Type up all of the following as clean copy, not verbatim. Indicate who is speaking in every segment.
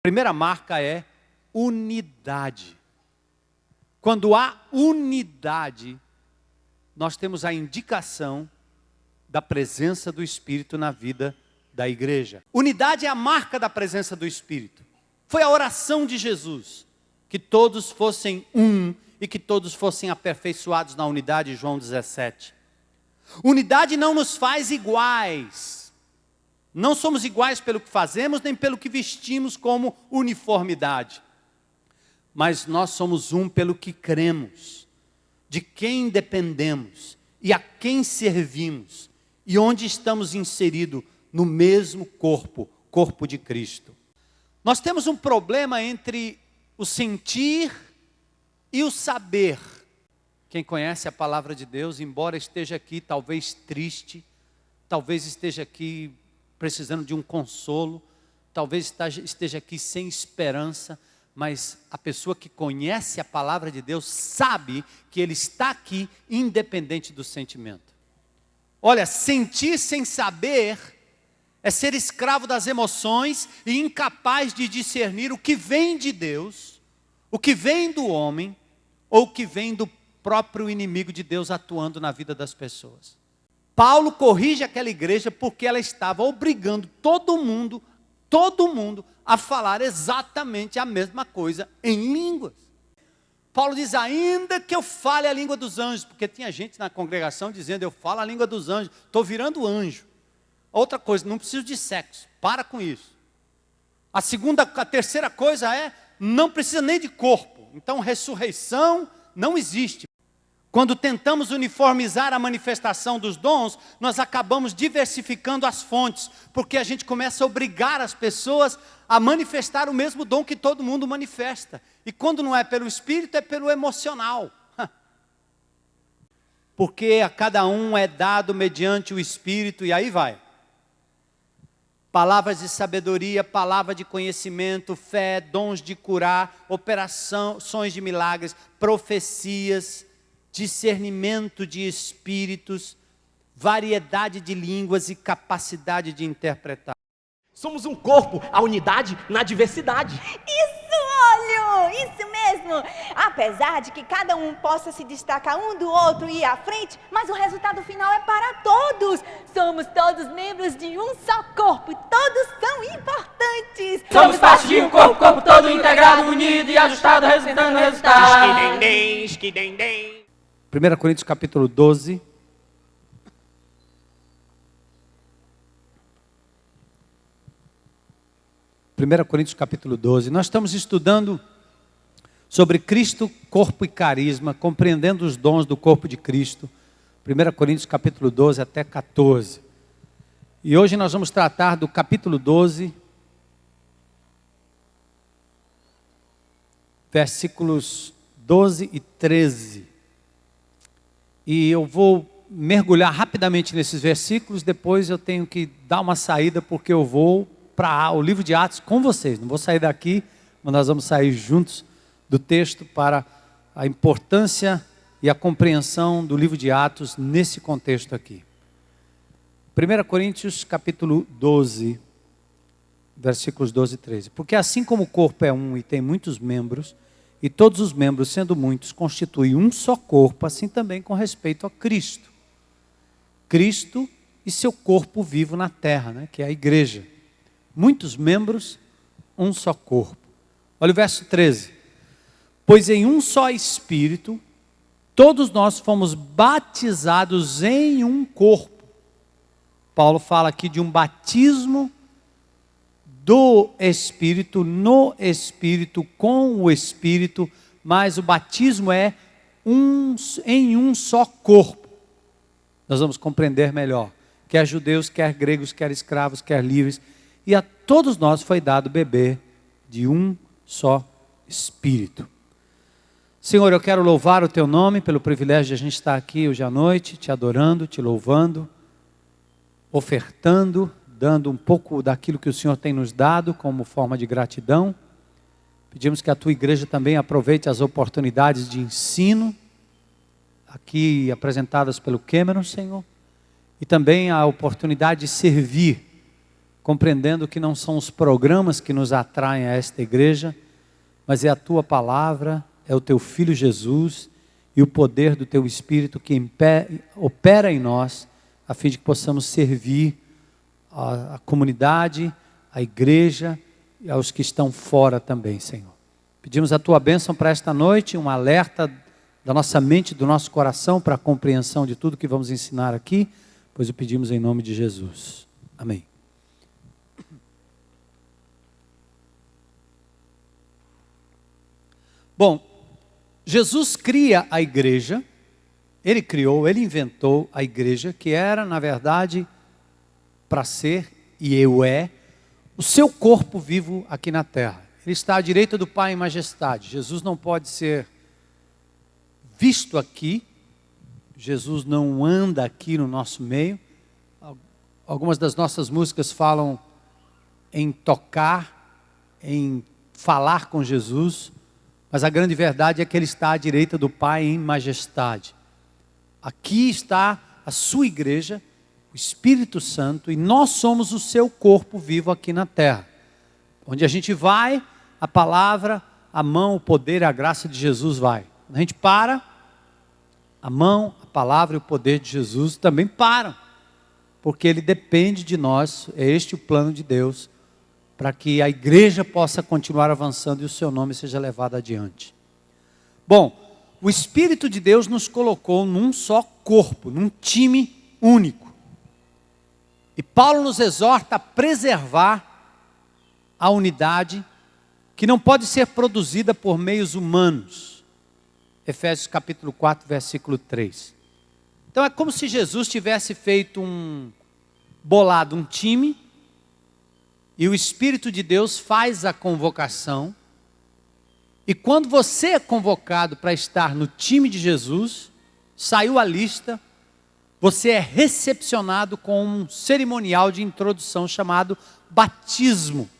Speaker 1: primeira marca é unidade. Quando há unidade, nós temos a indicação da presença do Espírito na vida da igreja. Unidade é a marca da presença do Espírito. Foi a oração de Jesus, que todos fossem um e que todos fossem aperfeiçoados na unidade, João 17. Unidade não nos faz iguais. Não somos iguais pelo que fazemos, nem pelo que vestimos como uniformidade. Mas nós somos um pelo que cremos, de quem dependemos e a quem servimos e onde estamos inseridos no mesmo corpo, corpo de Cristo. Nós temos um problema entre o sentir e o saber. Quem conhece a palavra de Deus, embora esteja aqui talvez triste, talvez esteja aqui precisando de um consolo, talvez esteja aqui sem esperança, mas a pessoa que conhece a palavra de Deus sabe que Ele está aqui independente do sentimento. Olha, sentir sem saber é ser escravo das emoções e incapaz de discernir o que vem de Deus, o que vem do homem ou o que vem do próprio inimigo de Deus atuando na vida das pessoas. Paulo corrige aquela igreja porque ela estava obrigando todo mundo a falar exatamente a mesma coisa em línguas. Paulo diz, ainda que eu fale a língua dos anjos, porque tinha gente na congregação dizendo, eu falo a língua dos anjos, estou virando anjo. Outra coisa, não preciso de sexo, para com isso. A terceira coisa é, não precisa nem de corpo. Então ressurreição não existe. Quando tentamos uniformizar a manifestação dos dons, nós acabamos diversificando as fontes, porque a gente começa a obrigar as pessoas a manifestar o mesmo dom que todo mundo manifesta. E quando não é pelo Espírito, é pelo emocional. Porque a cada um é dado mediante o Espírito, e aí vai. Palavras de sabedoria, palavra de conhecimento, fé, dons de curar, operações de milagres, profecias, discernimento de espíritos, variedade de línguas e capacidade de interpretar.
Speaker 2: Somos um corpo, a unidade na diversidade.
Speaker 3: Isso mesmo. Apesar de que cada um possa se destacar um do outro e ir à frente, mas o resultado final é para todos. Somos todos membros de um só corpo, todos são importantes.
Speaker 4: Somos parte de um corpo, corpo todo integrado, unido e ajustado, resultando no resultado.
Speaker 1: 1 Coríntios capítulo 12. Nós estamos estudando sobre Cristo, corpo e carisma, compreendendo os dons do corpo de Cristo. 1 Coríntios capítulo 12 até 14. E hoje nós vamos tratar do capítulo 12, versículos 12 e 13. E eu vou mergulhar rapidamente nesses versículos, depois eu tenho que dar uma saída, porque eu vou para o livro de Atos com vocês. Não vou sair daqui, mas nós vamos sair juntos do texto para a importância e a compreensão do livro de Atos nesse contexto aqui. 1 Coríntios capítulo 12, versículos 12 e 13. Porque assim como o corpo é um e tem muitos membros, e todos os membros, sendo muitos, constituem um só corpo, assim também com respeito a Cristo. Cristo e seu corpo vivo na terra, que é a igreja. Muitos membros, um só corpo. Olha o verso 13. Pois em um só Espírito, todos nós fomos batizados em um corpo. Paulo fala aqui de um batismo do Espírito, no Espírito, com o Espírito, mas o batismo é em um só corpo. Nós vamos compreender melhor, quer judeus, quer gregos, quer escravos, quer livres, e a todos nós foi dado beber de um só Espírito. Senhor, eu quero louvar o Teu nome pelo privilégio de a gente estar aqui hoje à noite, Te adorando, Te louvando, ofertando, dando um pouco daquilo que o Senhor tem nos dado como forma de gratidão. Pedimos que a Tua igreja também aproveite as oportunidades de ensino aqui apresentadas pelo Cameron, Senhor, e também a oportunidade de servir compreendendo que não são os programas que nos atraem a esta igreja, mas é a tua palavra, é o teu Filho Jesus e o poder do teu Espírito que opera em nós, a fim de que possamos servir a comunidade, a igreja e aos que estão fora também, Senhor. Pedimos a tua bênção para esta noite, um alerta da nossa mente, do nosso coração para a compreensão de tudo que vamos ensinar aqui, pois o pedimos em nome de Jesus. Amém. Bom, Jesus cria a igreja, ele criou, ele inventou a igreja, que era, na verdade, para ser, e o seu corpo vivo aqui na terra. Ele está à direita do Pai em majestade. Jesus não pode ser visto aqui, Jesus não anda aqui no nosso meio. Algumas das nossas músicas falam em tocar, em falar com Jesus, mas a grande verdade é que ele está à direita do Pai em majestade. Aqui está a sua igreja, o Espírito Santo, e nós somos o seu corpo vivo aqui na terra. Onde a gente vai, a palavra, a mão, o poder e a graça de Jesus vai. Quando a gente para, a mão, a palavra e o poder de Jesus também param. Porque ele depende de nós, é este o plano de Deus, para que a igreja possa continuar avançando e o seu nome seja levado adiante. Bom, o Espírito de Deus nos colocou num só corpo, num time único. E Paulo nos exorta a preservar a unidade que não pode ser produzida por meios humanos. Efésios capítulo 4, versículo 3. Então é como se Jesus tivesse feito bolado um time, e o Espírito de Deus faz a convocação, e quando você é convocado para estar no time de Jesus, saiu a lista, você é recepcionado com um cerimonial de introdução chamado batismo.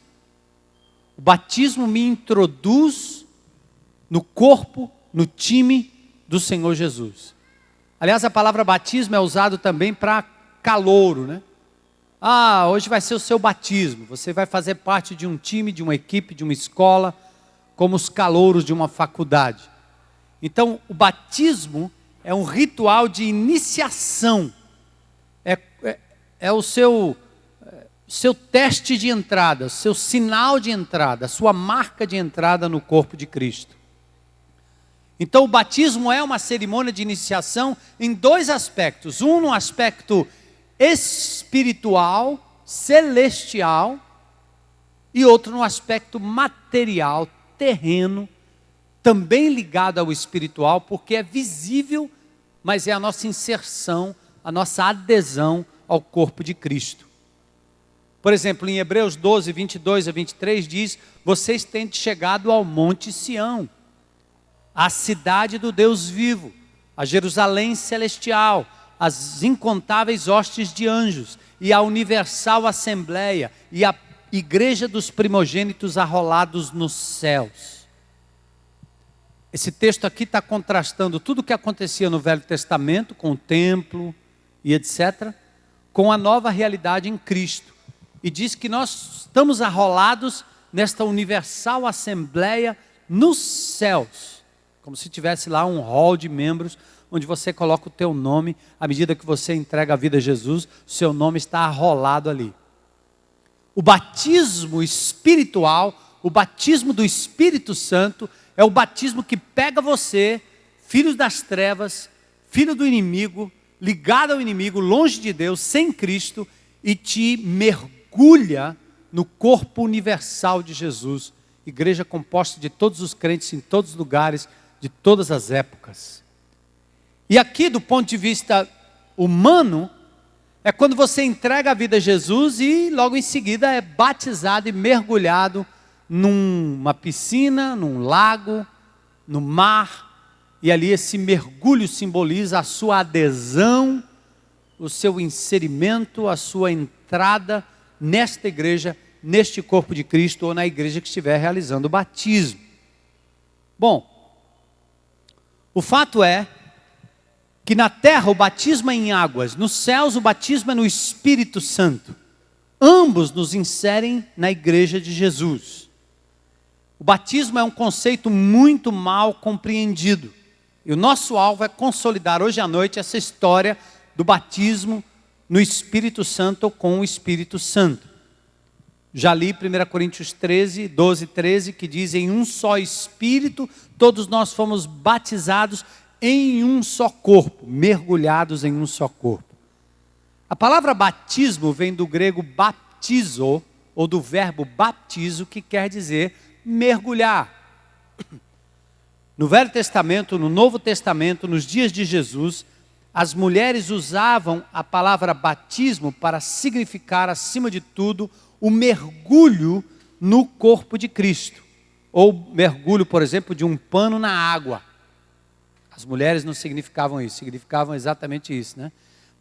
Speaker 1: O batismo me introduz no corpo, no time do Senhor Jesus. Aliás, a palavra batismo é usado também para calouro, né? Hoje vai ser o seu batismo. Você vai fazer parte de um time, de uma equipe, de uma escola, como os calouros de uma faculdade. Então, o batismo é um ritual de iniciação. É o seu teste de entrada, o seu sinal de entrada, a sua marca de entrada no corpo de Cristo. Então, o batismo é uma cerimônia de iniciação em dois aspectos. Um no aspecto espiritual, celestial, e outro no aspecto material, terreno, também ligado ao espiritual, porque é visível, mas é a nossa inserção, a nossa adesão ao corpo de Cristo. Por exemplo, em Hebreus 12, 22 a 23 diz: vocês têm chegado ao Monte Sião, à cidade do Deus vivo, a Jerusalém celestial, as incontáveis hostes de anjos, e a universal assembleia, e a igreja dos primogênitos arrolados nos céus. Esse texto aqui está contrastando tudo o que acontecia no Velho Testamento, com o templo e etc., com a nova realidade em Cristo. E diz que nós estamos arrolados nesta universal assembleia nos céus, como se tivesse lá um hall de membros, onde você coloca o teu nome. À medida que você entrega a vida a Jesus, o seu nome está arrolado ali. O batismo espiritual, o batismo do Espírito Santo, é o batismo que pega você, filho das trevas, filho do inimigo, ligado ao inimigo, longe de Deus, sem Cristo, e te mergulha no corpo universal de Jesus. Igreja composta de todos os crentes em todos os lugares, de todas as épocas. E aqui, do ponto de vista humano, é quando você entrega a vida a Jesus e logo em seguida é batizado e mergulhado numa piscina, num lago, no mar. E ali esse mergulho simboliza a sua adesão, o seu inserimento, a sua entrada nesta igreja, neste corpo de Cristo, ou na igreja que estiver realizando o batismo. Bom, o fato é que na terra o batismo é em águas, nos céus o batismo é no Espírito Santo. ambos nos inserem na igreja de Jesus. O batismo é um conceito muito mal compreendido. E o nosso alvo é consolidar hoje à noite essa história do batismo no Espírito Santo ou com o Espírito Santo. Já li 1 Coríntios 12, 13, que diz: em um só Espírito, todos nós fomos batizados em um só corpo, mergulhados em um só corpo. A palavra batismo vem do grego baptizo, ou do verbo baptizo, que quer dizer mergulhar. No Velho Testamento, no Novo Testamento, nos dias de Jesus, as mulheres usavam a palavra batismo para significar, acima de tudo, o mergulho no corpo de Cristo. Ou mergulho, por exemplo, de um pano na água. As mulheres não significavam isso, significavam exatamente isso, né?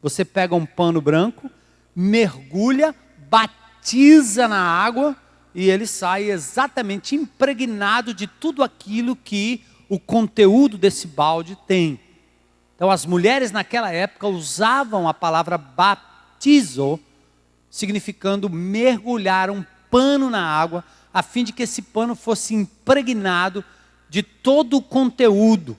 Speaker 1: Você pega um pano branco, mergulha, batiza na água e ele sai exatamente impregnado de tudo aquilo que o conteúdo desse balde tem. Então as mulheres naquela época usavam a palavra baptizo, significando mergulhar um pano na água, a fim de que esse pano fosse impregnado de todo o conteúdo.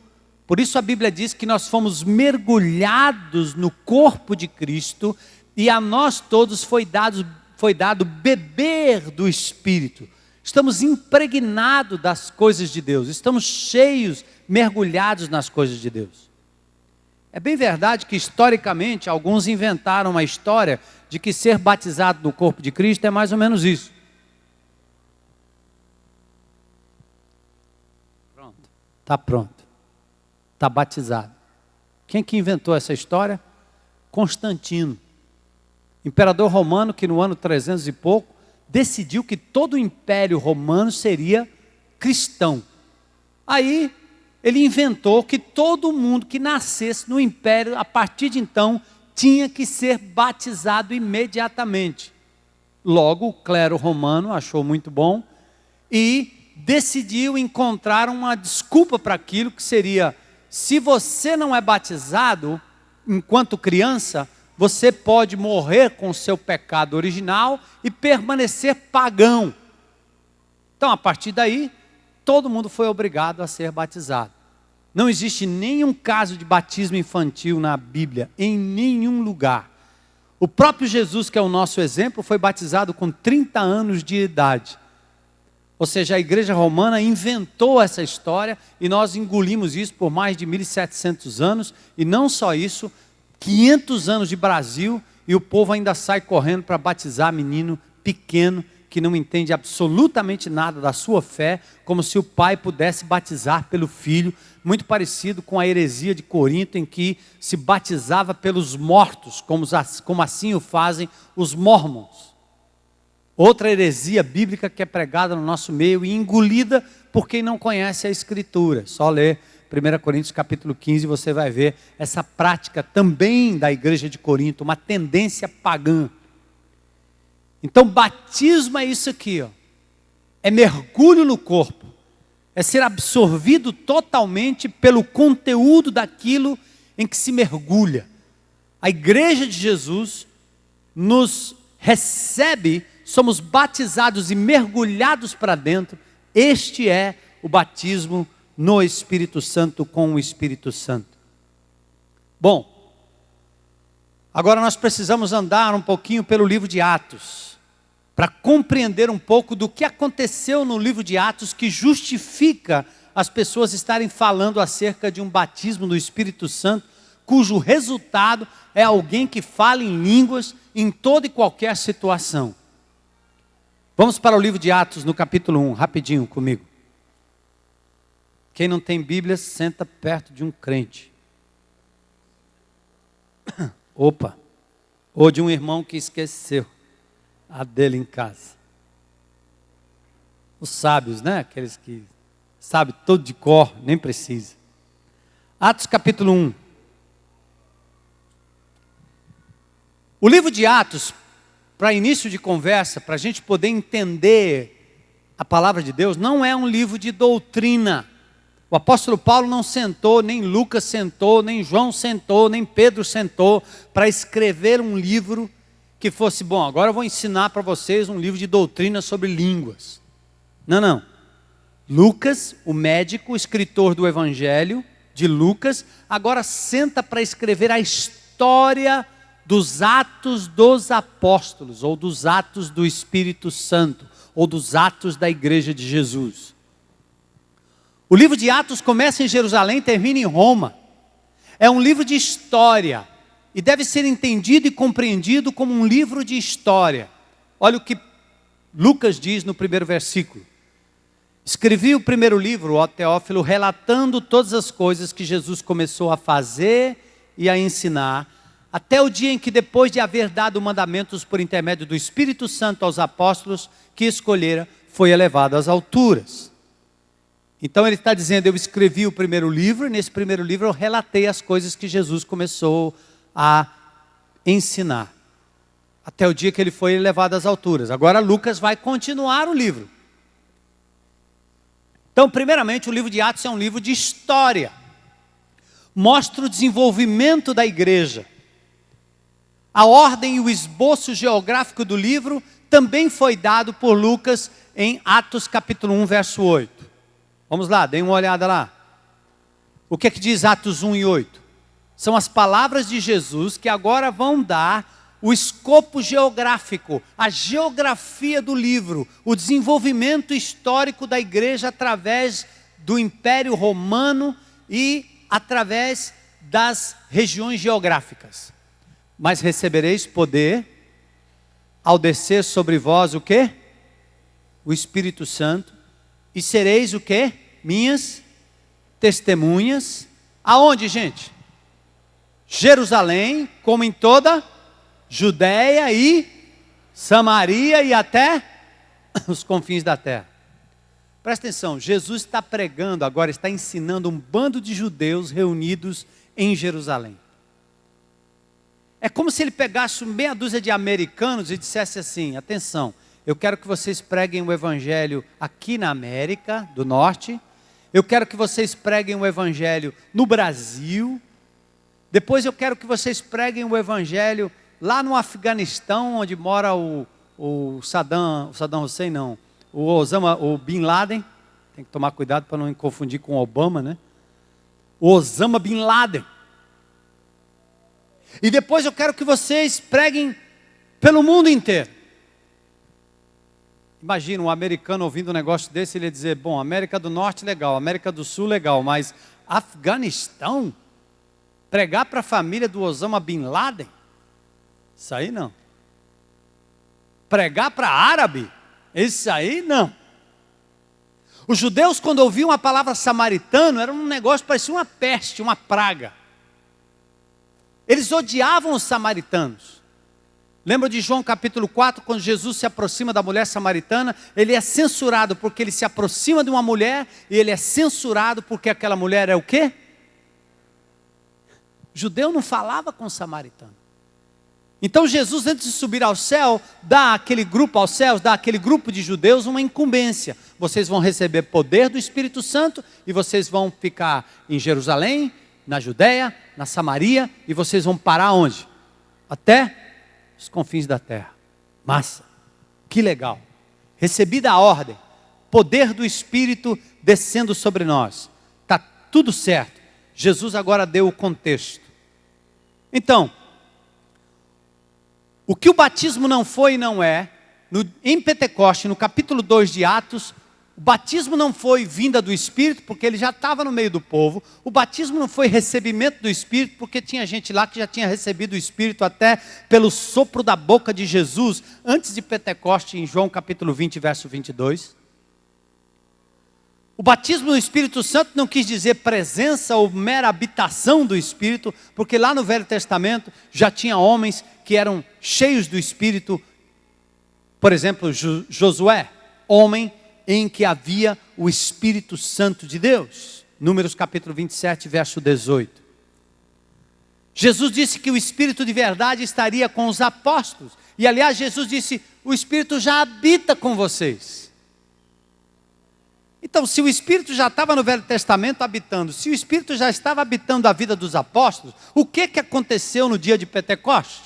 Speaker 1: Por isso a Bíblia diz que nós fomos mergulhados no corpo de Cristo e a nós todos foi dado beber do Espírito. Estamos impregnados das coisas de Deus, estamos cheios, mergulhados nas coisas de Deus. É bem verdade que historicamente alguns inventaram uma história de que ser batizado no corpo de Cristo é mais ou menos isso. Pronto. Está batizado. Quem que inventou essa história? Constantino, imperador romano que no ano 300 e pouco decidiu que todo o império romano seria cristão. Aí ele inventou que todo mundo que nascesse no império, a partir de então, tinha que ser batizado imediatamente. Logo, o clero romano achou muito bom e decidiu encontrar uma desculpa para aquilo, que seria: se você não é batizado enquanto criança, você pode morrer com o seu pecado original e permanecer pagão. Então, a partir daí, todo mundo foi obrigado a ser batizado. Não existe nenhum caso de batismo infantil na Bíblia, em nenhum lugar. O próprio Jesus, que é o nosso exemplo, foi batizado com 30 anos de idade. Ou seja, a igreja romana inventou essa história e nós engolimos isso por mais de 1.700 anos. E não só isso, 500 anos de Brasil e o povo ainda sai correndo para batizar menino pequeno que não entende absolutamente nada da sua fé, como se o pai pudesse batizar pelo filho, muito parecido com a heresia de Corinto, em que se batizava pelos mortos, como assim o fazem os mormons. Outra heresia bíblica que é pregada no nosso meio e engolida por quem não conhece a Escritura. Só ler 1 Coríntios capítulo 15, você vai ver essa prática também da igreja de Corinto, uma tendência pagã. Então, batismo é isso aqui, ó. É mergulho no corpo, é ser absorvido totalmente pelo conteúdo daquilo em que se mergulha. A igreja de Jesus nos recebe, somos batizados e mergulhados para dentro. Este é o batismo no Espírito Santo, com o Espírito Santo. Bom, agora nós precisamos andar um pouquinho pelo livro de Atos, para compreender um pouco do que aconteceu no livro de Atos, que justifica as pessoas estarem falando acerca de um batismo do Espírito Santo, cujo resultado é alguém que fala em línguas em toda e qualquer situação. Vamos para o livro de Atos, no capítulo 1, rapidinho comigo. Quem não tem Bíblia, senta perto de um crente. Opa! Ou de um irmão que esqueceu a dele em casa. Os sábios, né? Aqueles que sabem todo de cor, nem precisa. Atos capítulo 1. O livro de Atos, para início de conversa, para a gente poder entender a palavra de Deus, não é um livro de doutrina. O apóstolo Paulo não sentou, nem Lucas sentou, nem João sentou, nem Pedro sentou para escrever um livro que fosse, bom, agora eu vou ensinar para vocês um livro de doutrina sobre línguas. Não, não. Lucas, o médico, o escritor do Evangelho de Lucas, agora senta para escrever a história dos Atos dos Apóstolos, ou dos Atos do Espírito Santo, ou dos Atos da Igreja de Jesus. O livro de Atos começa em Jerusalém e termina em Roma. É um livro de história, e deve ser entendido e compreendido como um livro de história. Olha o que Lucas diz no primeiro versículo. Escrevi o primeiro livro, ó Teófilo, relatando todas as coisas que Jesus começou a fazer e a ensinar, até o dia em que, depois de haver dado mandamentos por intermédio do Espírito Santo aos apóstolos que escolhera, foi elevado às alturas. Então ele está dizendo, eu escrevi o primeiro livro, e nesse primeiro livro eu relatei as coisas que Jesus começou a ensinar, até o dia que ele foi elevado às alturas. Agora Lucas vai continuar o livro. Então, primeiramente, o livro de Atos é um livro de história. Mostra o desenvolvimento da igreja. A ordem e o esboço geográfico do livro também foi dado por Lucas em Atos capítulo 1, verso 8. Vamos lá, deem uma olhada lá. O que é que diz Atos 1 e 8? São as palavras de Jesus que agora vão dar o escopo geográfico, a geografia do livro, o desenvolvimento histórico da igreja através do Império Romano e através das regiões geográficas. Mas recebereis poder ao descer sobre vós o quê? O Espírito Santo, e sereis o quê? Minhas testemunhas. Aonde, gente? Jerusalém, como em toda Judéia e Samaria e até os confins da terra. Presta atenção, Jesus está pregando agora, está ensinando um bando de judeus reunidos em Jerusalém. É como se ele pegasse meia dúzia de americanos e dissesse assim, atenção, eu quero que vocês preguem o evangelho aqui na América do Norte, eu quero que vocês preguem o evangelho no Brasil, depois eu quero que vocês preguem o evangelho lá no Afeganistão, onde mora o Saddam Hussein, não, o Osama, o Bin Laden, tem que tomar cuidado para não confundir com o Obama, né? O Osama Bin Laden. E depois eu quero que vocês preguem pelo mundo inteiro. Imagina um americano ouvindo um negócio desse, ele ia dizer, bom, América do Norte legal, América do Sul legal, mas Afeganistão? Pregar para a família do Osama Bin Laden? Isso aí não. Pregar para árabe? Isso aí não. Os judeus, quando ouviam a palavra samaritano, era um negócio que parecia uma peste, uma praga. Eles odiavam os samaritanos. Lembra de João capítulo 4, quando Jesus se aproxima da mulher samaritana, ele é censurado porque ele se aproxima de uma mulher, e ele é censurado porque aquela mulher é o quê? O judeu não falava com o samaritano. Então Jesus, antes de subir ao céu, dá àquele grupo aos céus, dá àquele grupo de judeus uma incumbência. Vocês vão receber poder do Espírito Santo e vocês vão ficar em Jerusalém, na Judéia, na Samaria, e vocês vão parar onde? Até os confins da terra. Massa, que legal. Recebida a ordem, poder do Espírito descendo sobre nós. Está tudo certo. Jesus agora deu o contexto. Então, o que o batismo não foi e não é, em Pentecoste, no capítulo 2 de Atos, o batismo não foi vinda do Espírito, porque ele já estava no meio do povo. O batismo não foi recebimento do Espírito, porque tinha gente lá que já tinha recebido o Espírito até pelo sopro da boca de Jesus, antes de Pentecoste, em João capítulo 20, verso 22. O batismo do Espírito Santo não quis dizer presença ou mera habitação do Espírito, porque lá no Velho Testamento já tinha homens que eram cheios do Espírito. Por exemplo, Josué, homem em que havia o Espírito Santo de Deus. Números capítulo 27, verso 18. Jesus disse que o Espírito de verdade estaria com os apóstolos. E aliás, Jesus disse, o Espírito já habita com vocês. Então, se o Espírito já estava no Velho Testamento habitando, se o Espírito já estava habitando a vida dos apóstolos, o que aconteceu no dia de Pentecoste?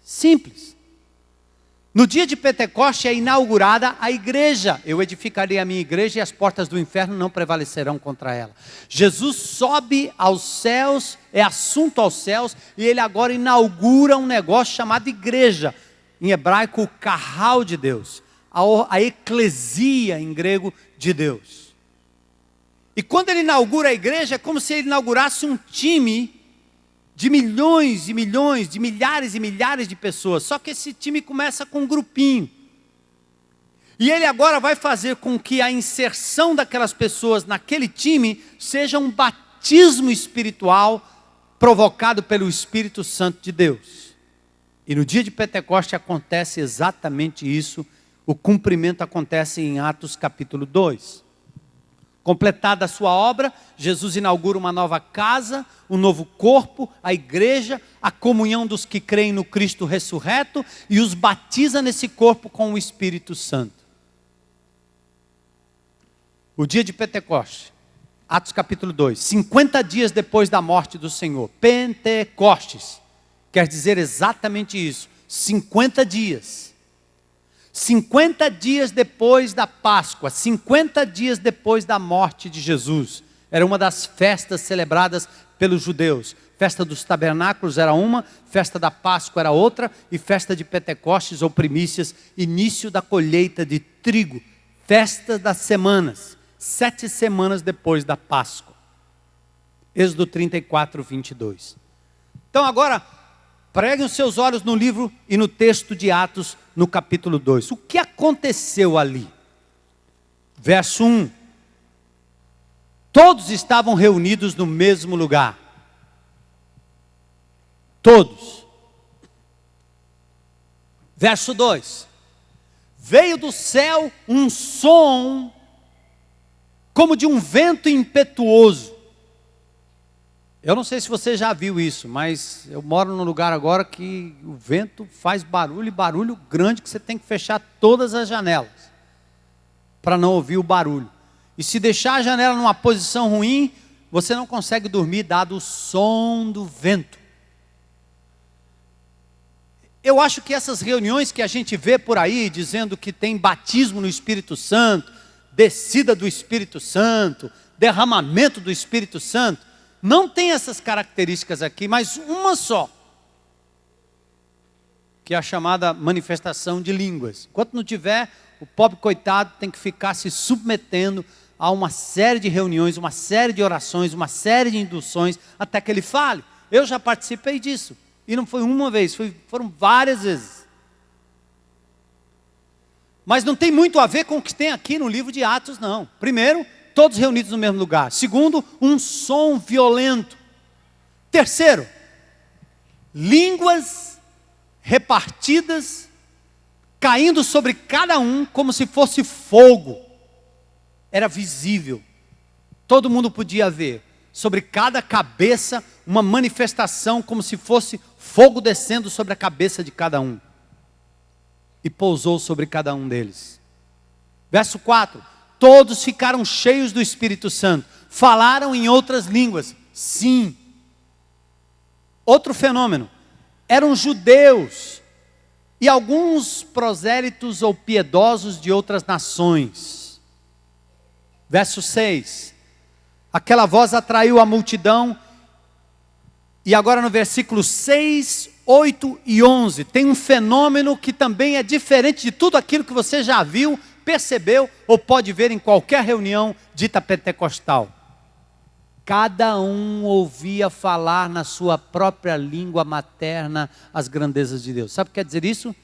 Speaker 1: Simples. No dia de Pentecoste é inaugurada a igreja. Eu edificarei a minha igreja e as portas do inferno não prevalecerão contra ela. Jesus sobe aos céus, é assunto aos céus, e ele agora inaugura um negócio chamado igreja. Em hebraico, o carral de Deus. A eclesia em grego de Deus. E quando ele inaugura a igreja, é como se ele inaugurasse um time de milhões e milhões, de milhares e milhares de pessoas. Só que esse time começa com um grupinho. E ele agora vai fazer com que a inserção daquelas pessoas naquele time seja um batismo espiritual provocado pelo Espírito Santo de Deus. E no dia de Pentecoste acontece exatamente isso. O cumprimento acontece em Atos capítulo 2. Completada a sua obra, Jesus inaugura uma nova casa, um novo corpo, a igreja, a comunhão dos que creem no Cristo ressurreto e os batiza nesse corpo com o Espírito Santo. O dia de Pentecoste, Atos capítulo 2, 50 dias depois da morte do Senhor. Pentecostes, quer dizer exatamente isso, 50 dias. 50 dias depois da Páscoa, 50 dias depois da morte de Jesus. Era uma das festas celebradas pelos judeus. Festa dos tabernáculos era uma, festa da Páscoa era outra, e festa de Pentecostes ou primícias, início da colheita de trigo. Festa das semanas, 7 semanas depois da Páscoa. Êxodo 34, 22. Então agora, preguem os seus olhos no livro e no texto de Atos, no capítulo 2. O que aconteceu ali? Verso 1. Todos estavam reunidos no mesmo lugar. Todos. Verso 2. Veio do céu um som como de um vento impetuoso. Eu não sei se você já viu isso, mas eu moro num lugar agora que o vento faz barulho, e barulho grande que você tem que fechar todas as janelas para não ouvir o barulho. E se deixar a janela numa posição ruim, você não consegue dormir dado o som do vento. Eu acho que essas reuniões que a gente vê por aí, dizendo que tem batismo no Espírito Santo, descida do Espírito Santo, derramamento do Espírito Santo, não tem essas características aqui, mas uma só, que é a chamada manifestação de línguas. Enquanto não tiver, o pobre coitado tem que ficar se submetendo a uma série de reuniões, uma série de orações, uma série de induções, até que ele fale. Eu já participei disso, e não foi uma vez, foram várias vezes. Mas não tem muito a ver com o que tem aqui no livro de Atos, não. Primeiro, todos reunidos no mesmo lugar. Segundo, um som violento. Terceiro, línguas repartidas, caindo sobre cada um como se fosse fogo. Era visível. Todo mundo podia ver. Sobre cada cabeça, uma manifestação como se fosse fogo descendo sobre a cabeça de cada um. E pousou sobre cada um deles. Verso 4. Todos ficaram cheios do Espírito Santo. Falaram em outras línguas. Sim. Outro fenômeno. Eram judeus. E alguns prosélitos ou piedosos de outras nações. Verso 6. Aquela voz atraiu a multidão. E agora no versículo 6, 8 e 11. Tem um fenômeno que também é diferente de tudo aquilo que você já viu, percebeu ou pode ver em qualquer reunião dita pentecostal. Cada um ouvia falar na sua própria língua materna as grandezas de Deus. Sabe o que quer dizer isso?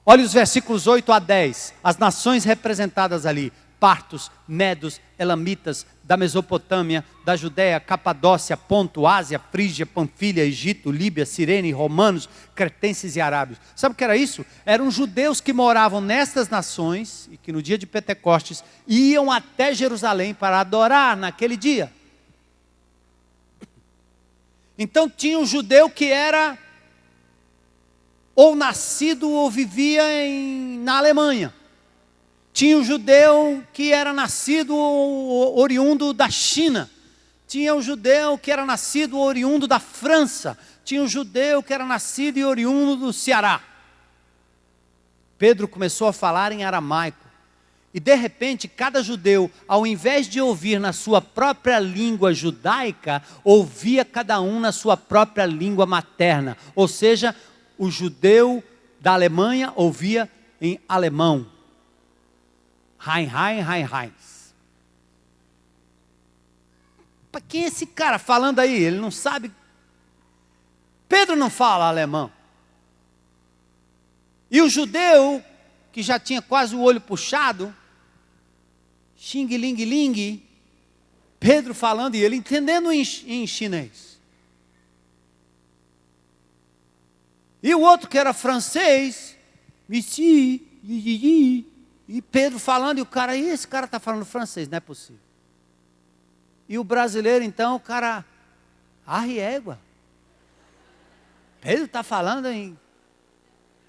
Speaker 1: Olha os versículos 8 a 10. As nações representadas ali. Partos, medos, elamitas, da Mesopotâmia, da Judéia, Capadócia, Ponto, Ásia, Frígia, Panfilha, Egito, Líbia, Cirene, romanos, cretenses e arábios. Sabe o que era isso? Eram judeus que moravam nestas nações e que no dia de Pentecostes iam até Jerusalém para adorar naquele dia. Então tinha um judeu que era ou nascido ou vivia na Alemanha. Tinha um judeu que era nascido oriundo da China. Tinha um judeu que era nascido oriundo da França. tinha um judeu que era nascido e oriundo do Ceará. Pedro começou a falar em aramaico. E de repente, cada judeu, ao invés de ouvir na sua própria língua judaica, ouvia cada um na sua própria língua materna. Ou seja, o judeu da Alemanha ouvia em alemão. Hein. Para quem é esse cara falando aí? Ele não sabe. Pedro não fala alemão. E o judeu, que já tinha quase o olho puxado, xing ling ling, Pedro falando e ele entendendo em chinês. E o outro que era francês, e Pedro falando, e o cara, esse cara está falando francês, não é possível. E o brasileiro, então, o cara, égua. Pedro está falando em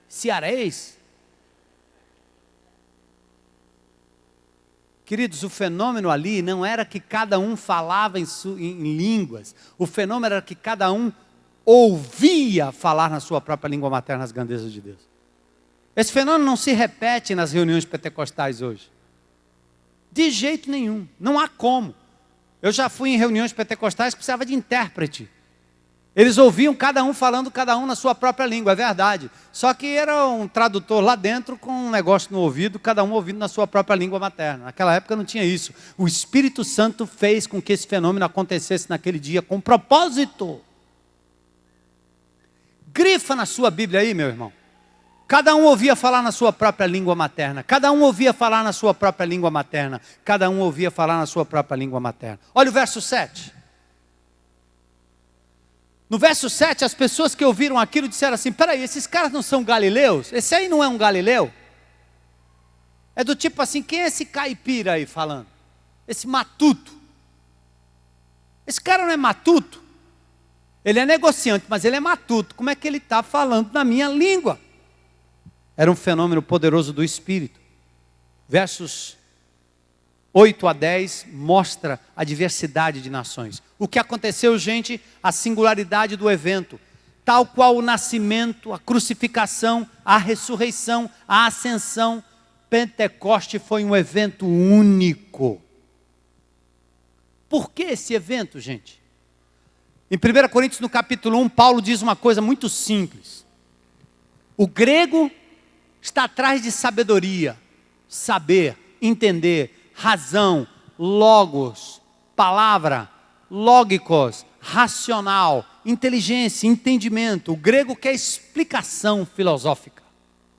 Speaker 1: cearês. Queridos, o fenômeno ali não era que cada um falava em línguas. O fenômeno era que cada um ouvia falar na sua própria língua materna as grandezas de Deus. Esse fenômeno não se repete nas reuniões pentecostais hoje. De jeito nenhum. Não há como. Eu já fui em reuniões pentecostais que precisava de intérprete. Eles ouviam cada um falando, cada um na sua própria língua, é verdade. Só que era um tradutor lá dentro com um negócio no ouvido, cada um ouvindo na sua própria língua materna. Naquela época não tinha isso. O Espírito Santo fez com que esse fenômeno acontecesse naquele dia com propósito. Grifa na sua Bíblia aí, meu irmão. Cada um ouvia falar na sua própria língua materna. Cada um ouvia falar na sua própria língua materna. Cada um ouvia falar na sua própria língua materna. Olha o verso 7. No verso 7, as pessoas que ouviram aquilo disseram assim, peraí, esses caras não são galileus? Esse aí não é um galileu? É do tipo assim, quem é esse caipira aí falando? Esse matuto. Esse cara não é matuto? Ele é negociante, mas ele é matuto. Como é que ele está falando na minha língua? Era um fenômeno poderoso do Espírito. Versos 8 a 10 mostra a diversidade de nações. O que aconteceu, gente? A singularidade do evento. Tal qual o nascimento, a crucificação, a ressurreição, a ascensão. Pentecoste foi um evento único. Por que esse evento, gente? Em 1 Coríntios, no capítulo 1, Paulo diz uma coisa muito simples. O grego está atrás de sabedoria, saber, entender, razão, logos, palavra, lógicos, racional, inteligência, entendimento. O grego quer explicação filosófica.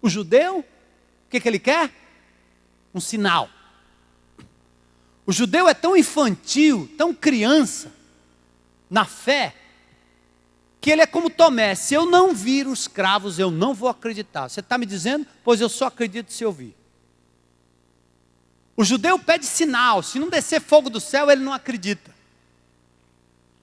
Speaker 1: O judeu, o que ele quer? Um sinal. O judeu é tão infantil, tão criança, na fé, que ele é como Tomé. Se eu não vir os cravos, eu não vou acreditar. Você está me dizendo? Pois eu só acredito se eu vir. O judeu pede sinal. Se não descer fogo do céu, ele não acredita.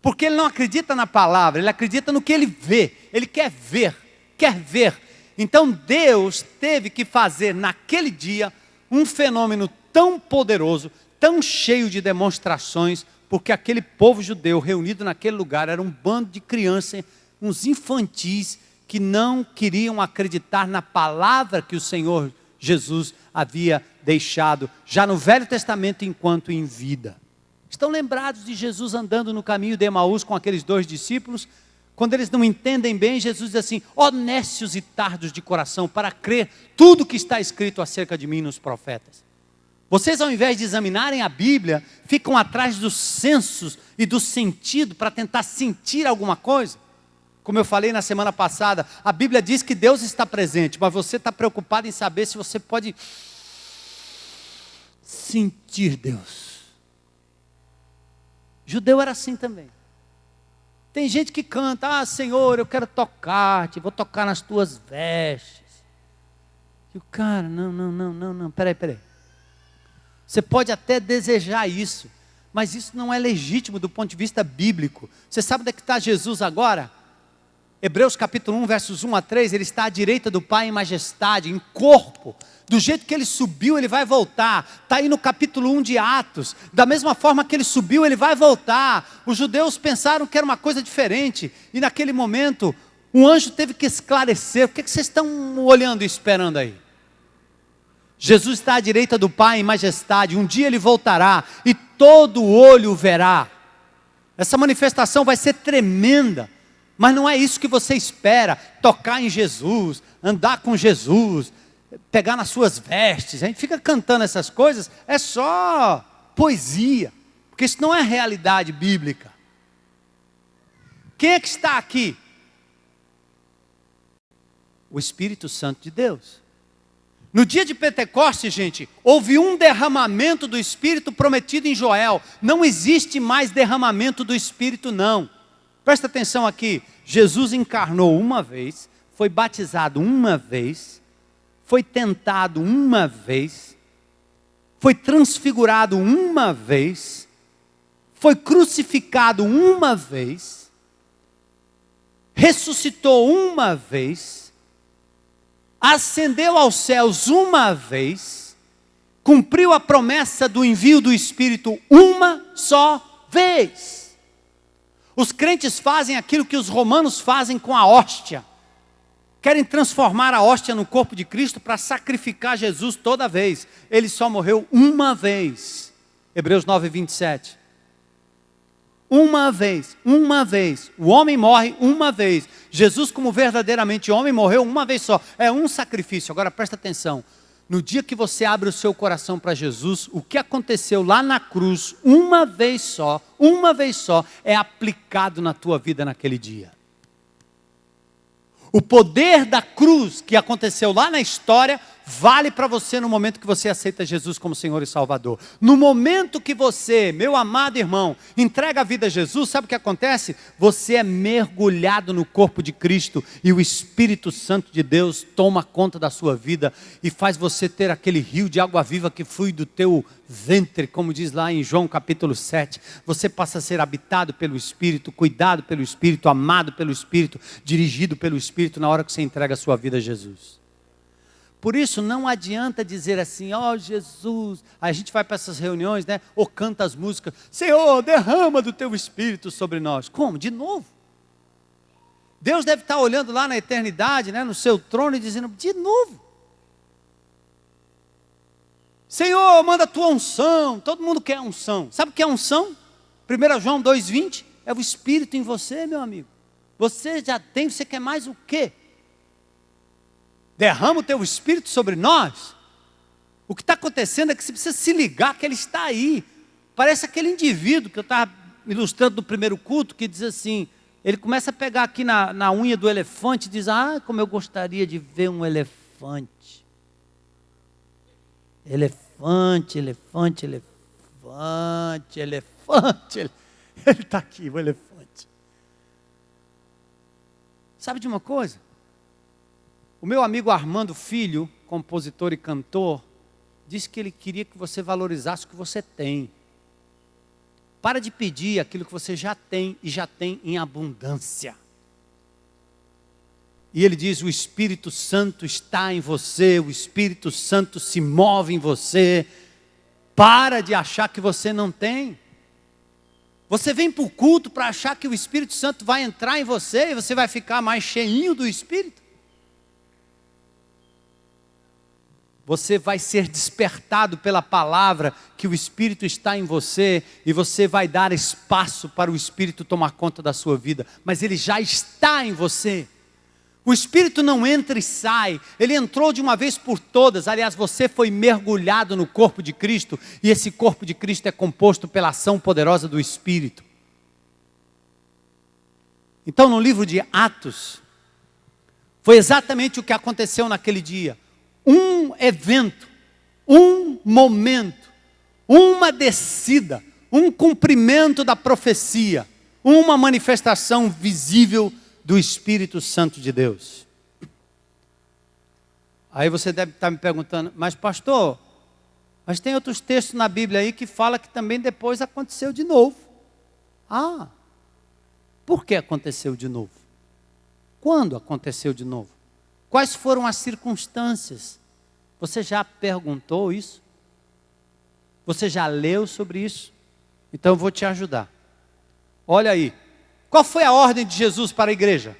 Speaker 1: Porque ele não acredita na palavra, ele acredita no que ele vê. Ele quer ver, quer ver. Então Deus teve que fazer naquele dia um fenômeno tão poderoso, tão cheio de demonstrações, porque aquele povo judeu reunido naquele lugar era um bando de crianças, uns infantis que não queriam acreditar na palavra que o Senhor Jesus havia deixado já no Velho Testamento enquanto em vida. Estão lembrados de Jesus andando no caminho de Emaús com aqueles 2 discípulos? Quando eles não entendem bem, Jesus diz assim, ó nécios e tardos de coração, para crer tudo que está escrito acerca de mim nos profetas. Vocês, ao invés de examinarem a Bíblia, ficam atrás dos sensos e do sentido para tentar sentir alguma coisa. Como eu falei na semana passada, a Bíblia diz que Deus está presente, mas você está preocupado em saber se você pode sentir Deus. Judeu era assim também. Tem gente que canta, Senhor, eu quero tocar-te, vou tocar nas tuas vestes. E o cara, não, peraí. Você pode até desejar isso, mas isso não é legítimo do ponto de vista bíblico. Você sabe onde é que está Jesus agora? Hebreus capítulo 1, versos 1 a 3, ele está à direita do Pai em majestade, em corpo. Do jeito que ele subiu, ele vai voltar. Está aí no capítulo 1 de Atos. Da mesma forma que ele subiu, ele vai voltar. Os judeus pensaram que era uma coisa diferente. E naquele momento, um anjo teve que esclarecer. O que vocês estão olhando e esperando aí? Jesus está à direita do Pai em majestade. Um dia ele voltará e todo olho o verá. Essa manifestação vai ser tremenda. Mas não é isso que você espera. Tocar em Jesus, andar com Jesus, pegar nas suas vestes. A gente fica cantando essas coisas, é só poesia. Porque isso não é realidade bíblica. Quem é que está aqui? O Espírito Santo de Deus. No dia de Pentecostes, gente, houve um derramamento do Espírito prometido em Joel. Não existe mais derramamento do Espírito, não. Presta atenção aqui. Jesus encarnou uma vez, foi batizado uma vez, foi tentado uma vez, foi transfigurado uma vez, foi crucificado uma vez, ressuscitou uma vez, ascendeu aos céus uma vez, cumpriu a promessa do envio do Espírito uma só vez. Os crentes fazem aquilo que os romanos fazem com a hóstia. Querem transformar a hóstia no corpo de Cristo para sacrificar Jesus toda vez. Ele só morreu uma vez. Hebreus 9, 27. Uma vez. O homem morre uma vez. Jesus, como verdadeiramente homem, morreu uma vez só. É um sacrifício. Agora presta atenção. No dia que você abre o seu coração para Jesus, o que aconteceu lá na cruz, uma vez só, é aplicado na tua vida naquele dia. O poder da cruz que aconteceu lá na história, vale para você no momento que você aceita Jesus como Senhor e Salvador. No momento que você, meu amado irmão, entrega a vida a Jesus, sabe o que acontece? Você é mergulhado no corpo de Cristo e o Espírito Santo de Deus toma conta da sua vida e faz você ter aquele rio de água viva que flui do teu ventre, como diz lá em João capítulo 7. Você passa a ser habitado pelo Espírito, cuidado pelo Espírito, amado pelo Espírito, dirigido pelo Espírito na hora que você entrega a sua vida a Jesus. Por isso não adianta dizer assim, ó Jesus, a gente vai para essas reuniões, né? Ou canta as músicas, Senhor, derrama do teu Espírito sobre nós. Como? De novo? Deus deve estar olhando lá na eternidade, né? No seu trono e dizendo, de novo? Senhor, manda a tua unção. Todo mundo quer unção. Sabe o que é unção? 1 João 2,20, é o Espírito em você, meu amigo. Você já tem, você quer mais o quê? Derrama o teu Espírito sobre nós. O que está acontecendo é que você precisa se ligar que Ele está aí. Parece aquele indivíduo que eu estava ilustrando no primeiro culto, que diz assim, ele começa a pegar aqui na unha do elefante e diz, como eu gostaria de ver um elefante. Elefante. Ele está aqui, o elefante. Sabe de uma coisa? O meu amigo Armando Filho, compositor e cantor, disse que ele queria que você valorizasse o que você tem. Para de pedir aquilo que você já tem e já tem em abundância. E ele diz, o Espírito Santo está em você, o Espírito Santo se move em você. Para de achar que você não tem. Você vem para o culto para achar que o Espírito Santo vai entrar em você e você vai ficar mais cheinho do Espírito. Você vai ser despertado pela palavra que o Espírito está em você e você vai dar espaço para o Espírito tomar conta da sua vida, mas ele já está em você. O Espírito não entra e sai, ele entrou de uma vez por todas. Aliás, você foi mergulhado no corpo de Cristo e esse corpo de Cristo é composto pela ação poderosa do Espírito. Então, no livro de Atos, foi exatamente o que aconteceu naquele dia. Um evento, um momento, uma descida, um cumprimento da profecia, uma manifestação visível do Espírito Santo de Deus. Aí você deve estar me perguntando, mas pastor, mas tem outros textos na Bíblia aí que fala que também depois aconteceu de novo. Por que aconteceu de novo? Quando aconteceu de novo? Quais foram as circunstâncias? Você já perguntou isso? Você já leu sobre isso? Então eu vou te ajudar. Olha aí. Qual foi a ordem de Jesus para a igreja?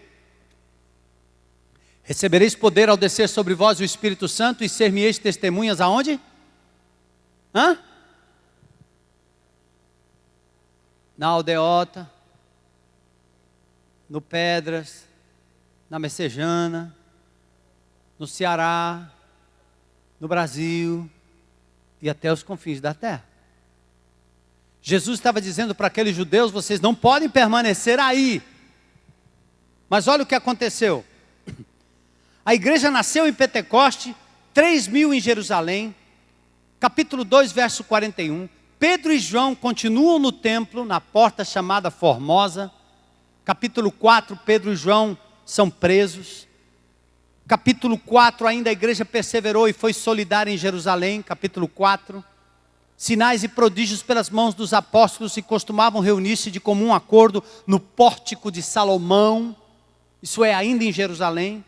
Speaker 1: Recebereis poder ao descer sobre vós o Espírito Santo e ser-me-eis testemunhas aonde? Na Aldeota, no Pedras, na Messejana, no Ceará, no Brasil e até os confins da terra. Jesus estava dizendo para aqueles judeus: vocês não podem permanecer aí. Mas olha o que aconteceu. A igreja nasceu em Pentecoste, 3.000 em Jerusalém, capítulo 2, verso 41. Pedro e João continuam no templo, na porta chamada Formosa. Capítulo 4, Pedro e João são presos. Capítulo 4, ainda a igreja perseverou e foi solidária em Jerusalém. Capítulo 4. Sinais e prodígios pelas mãos dos apóstolos, e costumavam reunir-se de comum acordo no pórtico de Salomão. Isso é, ainda em Jerusalém.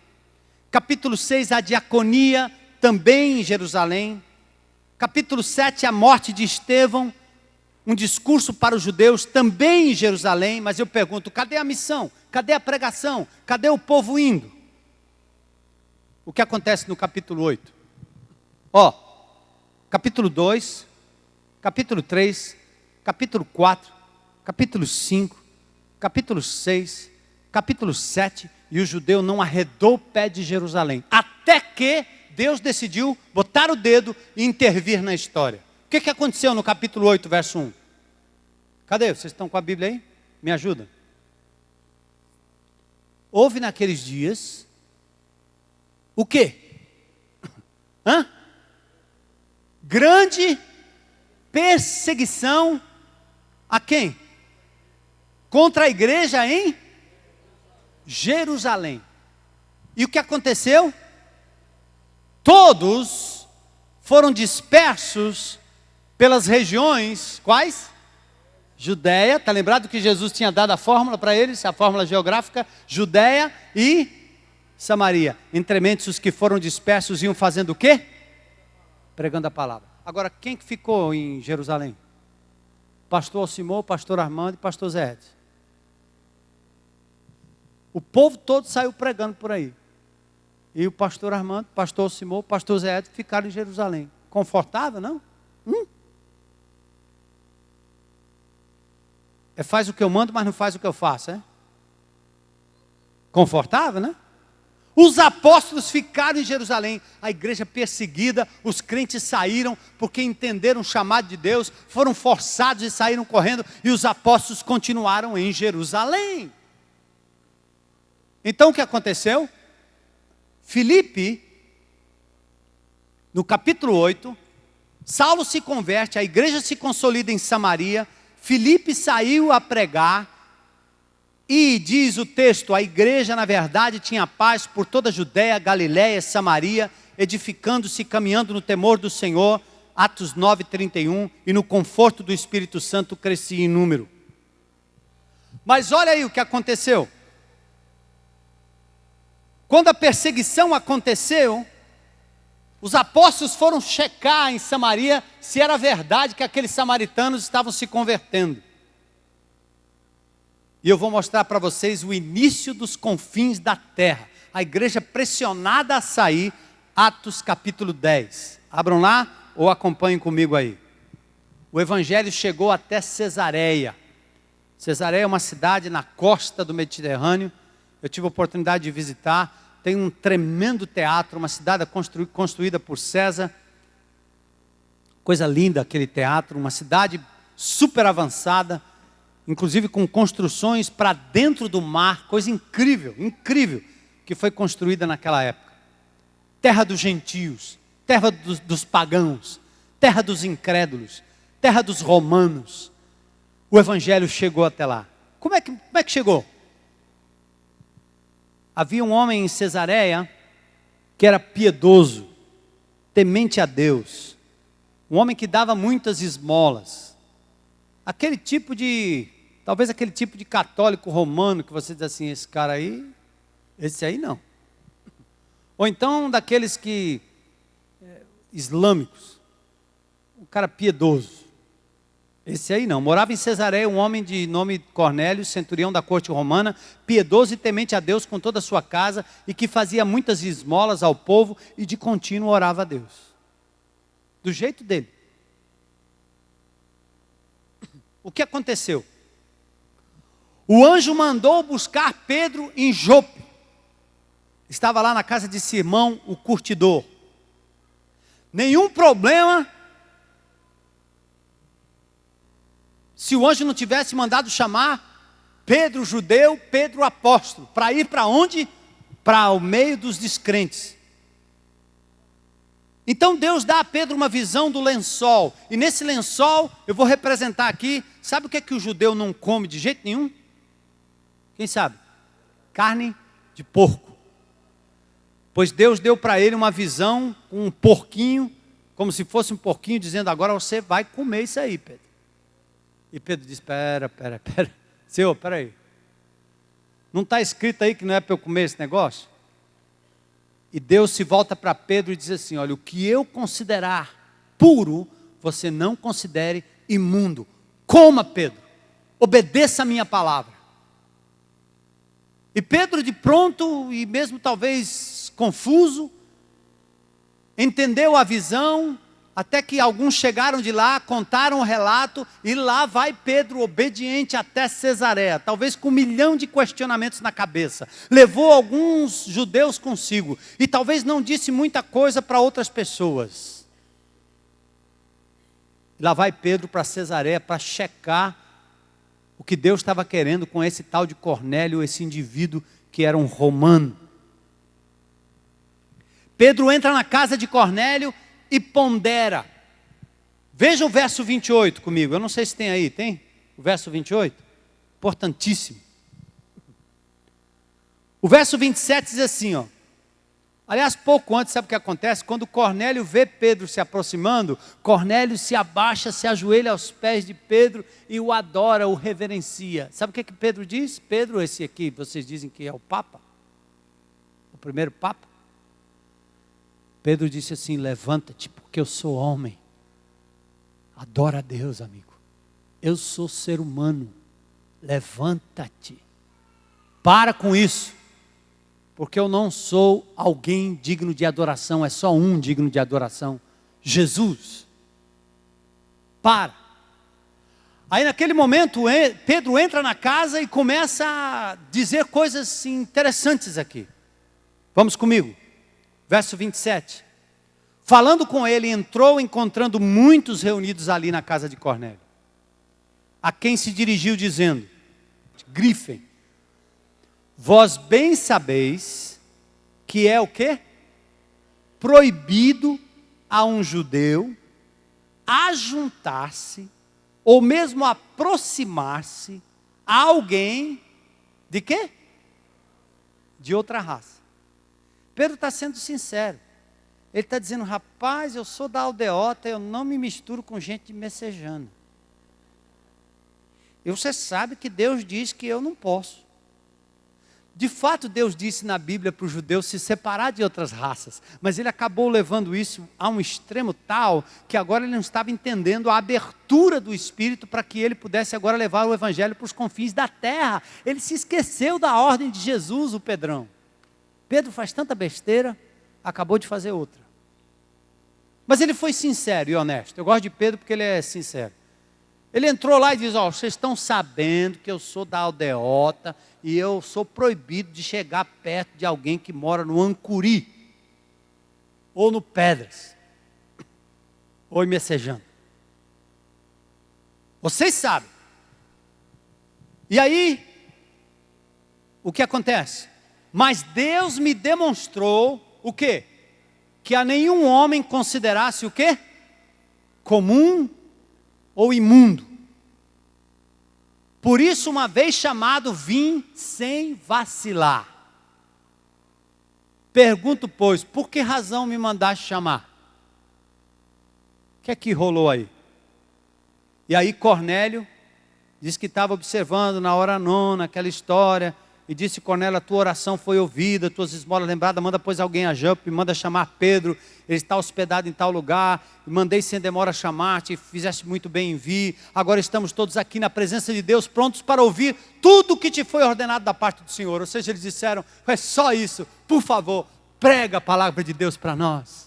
Speaker 1: Capítulo 6, a diaconia, também em Jerusalém. Capítulo 7, a morte de Estevão, um discurso para os judeus, também em Jerusalém. Mas eu pergunto, cadê a missão? Cadê a pregação? Cadê o povo indo? O que acontece no capítulo 8? Capítulo 2, capítulo 3, capítulo 4, capítulo 5, capítulo 6, capítulo 7, e o judeu não arredou o pé de Jerusalém, até que Deus decidiu botar o dedo e intervir na história. O que aconteceu no capítulo 8, verso 1? Cadê? Vocês estão com a Bíblia aí? Me ajuda. Houve naqueles dias o quê? Grande perseguição a quem? Contra a igreja em Jerusalém. E o que aconteceu? Todos foram dispersos pelas regiões, quais? Judéia, está lembrado que Jesus tinha dado a fórmula para eles, a fórmula geográfica? Judéia e Samaria. Entrementes os que foram dispersos iam fazendo o quê? Pregando a palavra. Agora, quem que ficou em Jerusalém? Pastor Alcimor, pastor Armando e pastor Zé Edson. O povo todo saiu pregando por aí. E o pastor Armando, pastor Alcimor, pastor Zé Edson ficaram em Jerusalém. Confortável, não? Faz o que eu mando, mas não faz o que eu faço, é? Confortável, né? Os apóstolos ficaram em Jerusalém, a igreja perseguida, os crentes saíram porque entenderam o chamado de Deus, foram forçados e saíram correndo, e os apóstolos continuaram em Jerusalém. Então o que aconteceu? Filipe, no capítulo 8, Saulo se converte, a igreja se consolida em Samaria, Filipe saiu a pregar, e diz o texto, a igreja na verdade tinha paz por toda a Judéia, Galiléia, Samaria, edificando-se e caminhando no temor do Senhor, Atos 9:31, e no conforto do Espírito Santo crescia em número. Mas olha aí o que aconteceu. Quando a perseguição aconteceu, os apóstolos foram checar em Samaria se era verdade que aqueles samaritanos estavam se convertendo. E eu vou mostrar para vocês o início dos confins da terra. A igreja pressionada a sair, Atos capítulo 10. Abram lá ou acompanhem comigo aí. O evangelho chegou até Cesareia. Cesareia é uma cidade na costa do Mediterrâneo. Eu tive a oportunidade de visitar. Tem um tremendo teatro, uma cidade construída por César. Coisa linda aquele teatro, uma cidade super avançada, inclusive com construções para dentro do mar, coisa incrível, incrível, que foi construída naquela época. Terra dos gentios, terra dos pagãos, terra dos incrédulos, terra dos romanos. O evangelho chegou até lá. Como é que chegou? Havia um homem em Cesareia que era piedoso, temente a Deus, um homem que dava muitas esmolas, talvez aquele tipo de católico romano que você diz assim, esse cara aí Esse aí não. Ou então daqueles que, islâmicos, um cara piedoso. Esse aí não. Morava em Cesareia um homem de nome Cornélio, centurião da corte romana, piedoso e temente a Deus com toda a sua casa, e que fazia muitas esmolas ao povo e de contínuo orava a Deus. Do jeito dele. O que aconteceu? O anjo mandou buscar Pedro em Jope. Estava lá na casa de Simão, o curtidor. Nenhum problema se o anjo não tivesse mandado chamar Pedro judeu, Pedro apóstolo, para ir para onde? Para o meio dos descrentes. Então Deus dá a Pedro uma visão do lençol, e nesse lençol, eu vou representar aqui, sabe o que é que o judeu não come de jeito nenhum? Quem sabe? Carne de porco. Pois Deus deu para ele uma visão, um porquinho, como se fosse um porquinho, dizendo, agora você vai comer isso aí, Pedro. E Pedro diz, pera, Senhor, pera aí. Não está escrito aí que não é para eu comer esse negócio? E Deus se volta para Pedro e diz assim, olha, o que eu considerar puro, você não considere imundo. Coma, Pedro, obedeça a minha palavra. E Pedro de pronto, e mesmo talvez confuso, entendeu a visão, até que alguns chegaram de lá, contaram o relato, e lá vai Pedro, obediente até Cesareia, talvez com 1 milhão de questionamentos na cabeça. Levou alguns judeus consigo, e talvez não disse muita coisa para outras pessoas. Lá vai Pedro para Cesareia para checar o que Deus estava querendo com esse tal de Cornélio, esse indivíduo que era um romano. Pedro entra na casa de Cornélio e pondera. Veja o verso 28 comigo. Eu não sei se tem aí, tem? O verso 28? Importantíssimo. O verso 27 diz assim, ó. Aliás, pouco antes, sabe o que acontece? Quando Cornélio vê Pedro se aproximando, Cornélio se abaixa, se ajoelha aos pés de Pedro e o adora, o reverencia. Sabe o que Pedro diz? Pedro, esse aqui, vocês dizem que é o Papa? O primeiro Papa? Pedro disse assim, levanta-te, porque eu sou homem. Adora a Deus, amigo. Eu sou ser humano. Levanta-te. Para com isso. Porque eu não sou alguém digno de adoração, é só um digno de adoração. Jesus. Para. Aí naquele momento, Pedro entra na casa e começa a dizer coisas interessantes aqui. Vamos comigo. Verso 27. Falando com ele, entrou encontrando muitos reunidos ali na casa de Cornélio. A quem se dirigiu dizendo, grifem. Vós bem sabeis que é o quê? Proibido a um judeu ajuntar-se, ou mesmo aproximar-se a alguém de quê? De outra raça. Pedro está sendo sincero. Ele está dizendo, rapaz, eu sou da aldeota, eu não me misturo com gente messejana. E você sabe que Deus diz que eu não posso. De fato, Deus disse na Bíblia para os judeus se separar de outras raças. Mas ele acabou levando isso a um extremo tal, que agora ele não estava entendendo a abertura do Espírito para que ele pudesse agora levar o Evangelho para os confins da terra. Ele se esqueceu da ordem de Jesus, o Pedrão. Pedro faz tanta besteira, acabou de fazer outra. Mas ele foi sincero e honesto. Eu gosto de Pedro porque ele é sincero. Ele entrou lá e diz, ó, vocês estão sabendo que eu sou da aldeota e eu sou proibido de chegar perto de alguém que mora no Ancuri ou no Pedras ou em Messejana. Vocês sabem. E aí, o que acontece? Mas Deus me demonstrou o quê? Que a nenhum homem considerasse o quê? Comum ou imundo. Por isso, uma vez chamado, vim sem vacilar. Pergunto, pois, por que razão me mandaste chamar? O que é que rolou aí? E aí Cornélio diz que estava observando na hora nona, aquela história e disse: Cornélio, a tua oração foi ouvida, tuas esmolas lembradas, manda pois alguém a Jope, manda chamar Pedro, ele está hospedado em tal lugar, mandei sem demora chamar-te, fizeste muito bem em vir, agora estamos todos aqui na presença de Deus, prontos para ouvir tudo o que te foi ordenado da parte do Senhor. Ou seja, eles disseram: é só isso, por favor, prega a palavra de Deus para nós.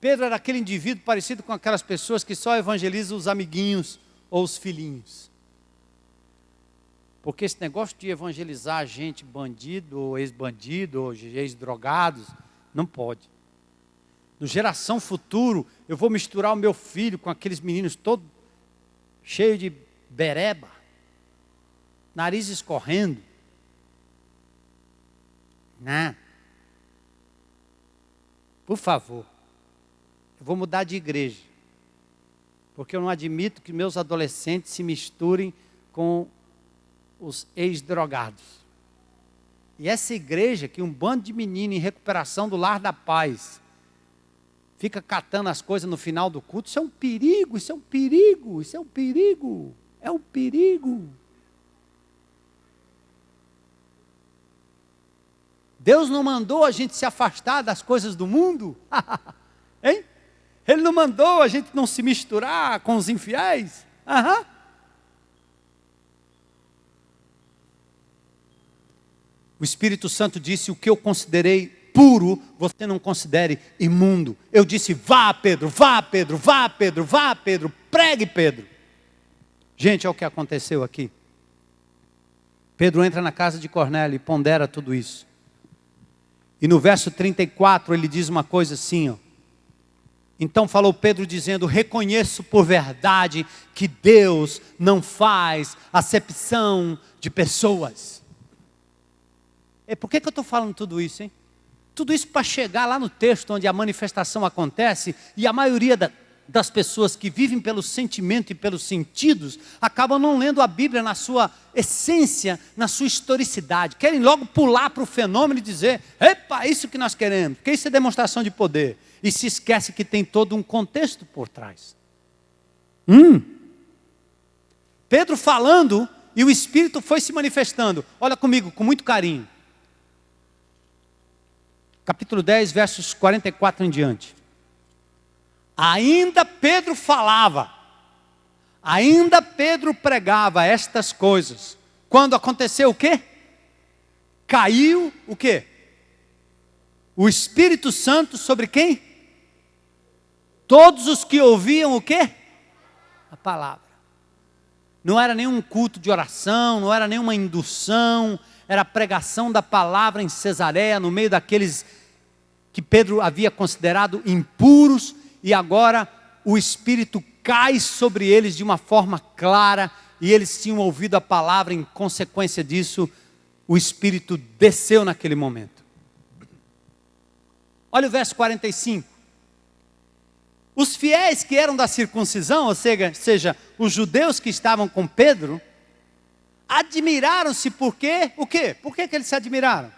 Speaker 1: Pedro era aquele indivíduo parecido com aquelas pessoas que só evangelizam os amiguinhos ou os filhinhos. Porque esse negócio de evangelizar gente bandido, ou ex-bandido, ou ex-drogados, não pode. No Geração Futuro, eu vou misturar o meu filho com aqueles meninos todos cheios de bereba, nariz escorrendo. Não. Por favor, eu vou mudar de igreja. Porque eu não admito que meus adolescentes se misturem com os ex-drogados. E essa igreja, que um bando de menino em recuperação do Lar da Paz fica catando as coisas no final do culto, isso é um perigo, isso é um perigo, isso é um perigo, é um perigo. Deus não mandou a gente se afastar das coisas do mundo? Hein? Ele não mandou a gente não se misturar com os infiéis? Aham. O Espírito Santo disse: o que eu considerei puro, você não considere imundo. Eu disse: vá Pedro, vá Pedro, vá Pedro, vá Pedro, pregue Pedro. Gente, é o que aconteceu aqui. Pedro entra na casa de Cornélio e pondera tudo isso. E no verso 34 ele diz uma coisa assim, ó. Então falou Pedro dizendo: reconheço por verdade que Deus não faz acepção de pessoas. E por que eu estou falando tudo isso, hein? Tudo isso para chegar lá no texto onde a manifestação acontece, e a maioria das pessoas que vivem pelo sentimento e pelos sentidos, acabam não lendo a Bíblia na sua essência, na sua historicidade. Querem logo pular para o fenômeno e dizer: epa, isso que nós queremos, porque isso é demonstração de poder. E se esquece que tem todo um contexto por trás. Pedro falando, e o Espírito foi se manifestando. Olha comigo, com muito carinho. Capítulo 10, versos 44 em diante. Ainda Pedro falava, ainda Pedro pregava estas coisas. Quando aconteceu o quê? Caiu o quê? O Espírito Santo sobre quem? Todos os que ouviam o quê? A palavra. Não era nenhum culto de oração, não era nenhuma indução, era a pregação da palavra em Cesareia, no meio daqueles que Pedro havia considerado impuros, e agora o Espírito cai sobre eles de uma forma clara, e eles tinham ouvido a palavra, em consequência disso, o Espírito desceu naquele momento. Olha o verso 45. Os fiéis que eram da circuncisão, ou seja, os judeus que estavam com Pedro, admiraram-se porque, o quê? Por que eles se admiraram?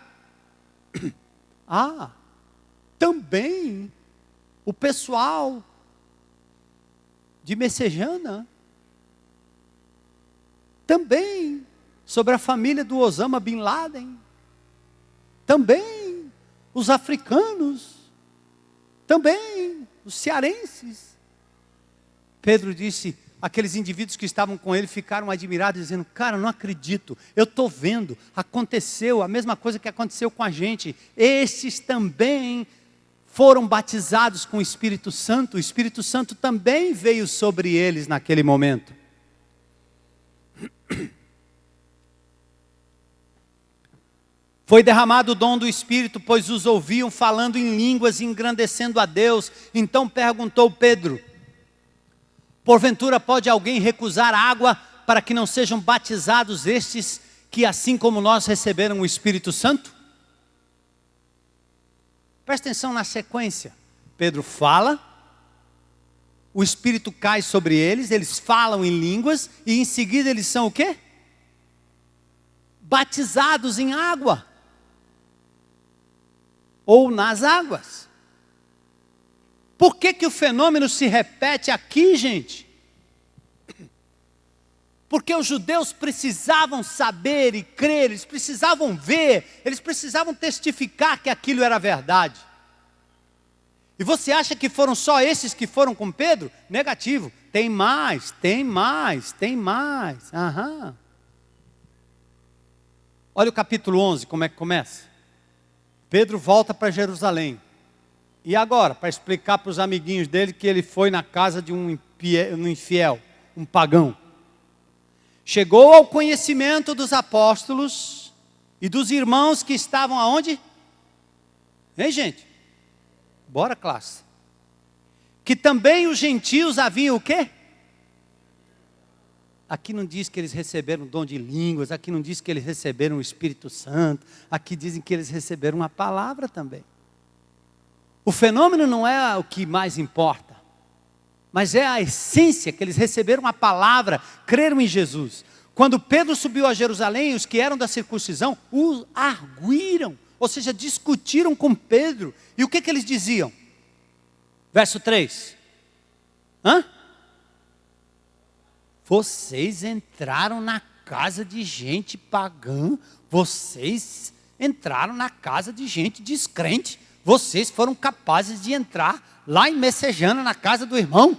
Speaker 1: Também o pessoal de Messejana, também sobre a família do Osama Bin Laden, também os africanos, também os cearenses. Pedro disse: aqueles indivíduos que estavam com ele ficaram admirados, dizendo: cara, não acredito, eu estou vendo, aconteceu a mesma coisa que aconteceu com a gente. Estes também foram batizados com o Espírito Santo também veio sobre eles naquele momento. Foi derramado o dom do Espírito, pois os ouviam falando em línguas, engrandecendo a Deus. Então perguntou Pedro: porventura pode alguém recusar água para que não sejam batizados estes que assim como nós receberam o Espírito Santo? Presta atenção na sequência. Pedro fala, o Espírito cai sobre eles, eles falam em línguas, e em seguida eles são o quê? Batizados em água. Ou nas águas. Por que o fenômeno se repete aqui, gente? Porque os judeus precisavam saber e crer, eles precisavam ver, eles precisavam testificar que aquilo era verdade. E você acha que foram só esses que foram com Pedro? Negativo. Tem mais, tem mais, tem mais. Aham. Olha o capítulo 11, como é que começa. Pedro volta para Jerusalém. E agora, para explicar para os amiguinhos dele que ele foi na casa de um infiel, um pagão. Chegou ao conhecimento dos apóstolos e dos irmãos que estavam aonde? Hein, gente? Bora, classe. Que também os gentios haviam o quê? Aqui não diz que eles receberam o dom de línguas, aqui não diz que eles receberam o Espírito Santo, aqui dizem que eles receberam uma palavra também. O fenômeno não é o que mais importa, mas é a essência, que eles receberam a palavra, creram em Jesus. Quando Pedro subiu a Jerusalém, os que eram da circuncisão, o arguíram, ou seja, discutiram com Pedro. E o que eles diziam? Verso 3. Vocês entraram na casa de gente pagã, vocês entraram na casa de gente descrente, vocês foram capazes de entrar lá em Messejana, na casa do irmão.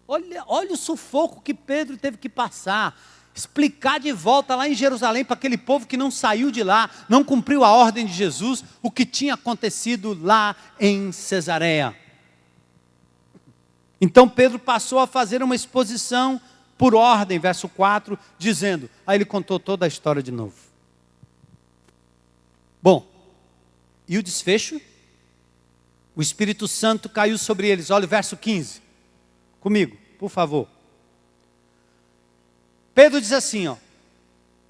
Speaker 1: Olha o sufoco que Pedro teve que passar. Explicar de volta lá em Jerusalém para aquele povo que não saiu de lá, não cumpriu a ordem de Jesus, o que tinha acontecido lá em Cesareia. Então Pedro passou a fazer uma exposição por ordem, verso 4, dizendo, aí ele contou toda a história de novo. Bom, e o desfecho? O Espírito Santo caiu sobre eles. Olha o verso 15, comigo, por favor. Pedro diz assim,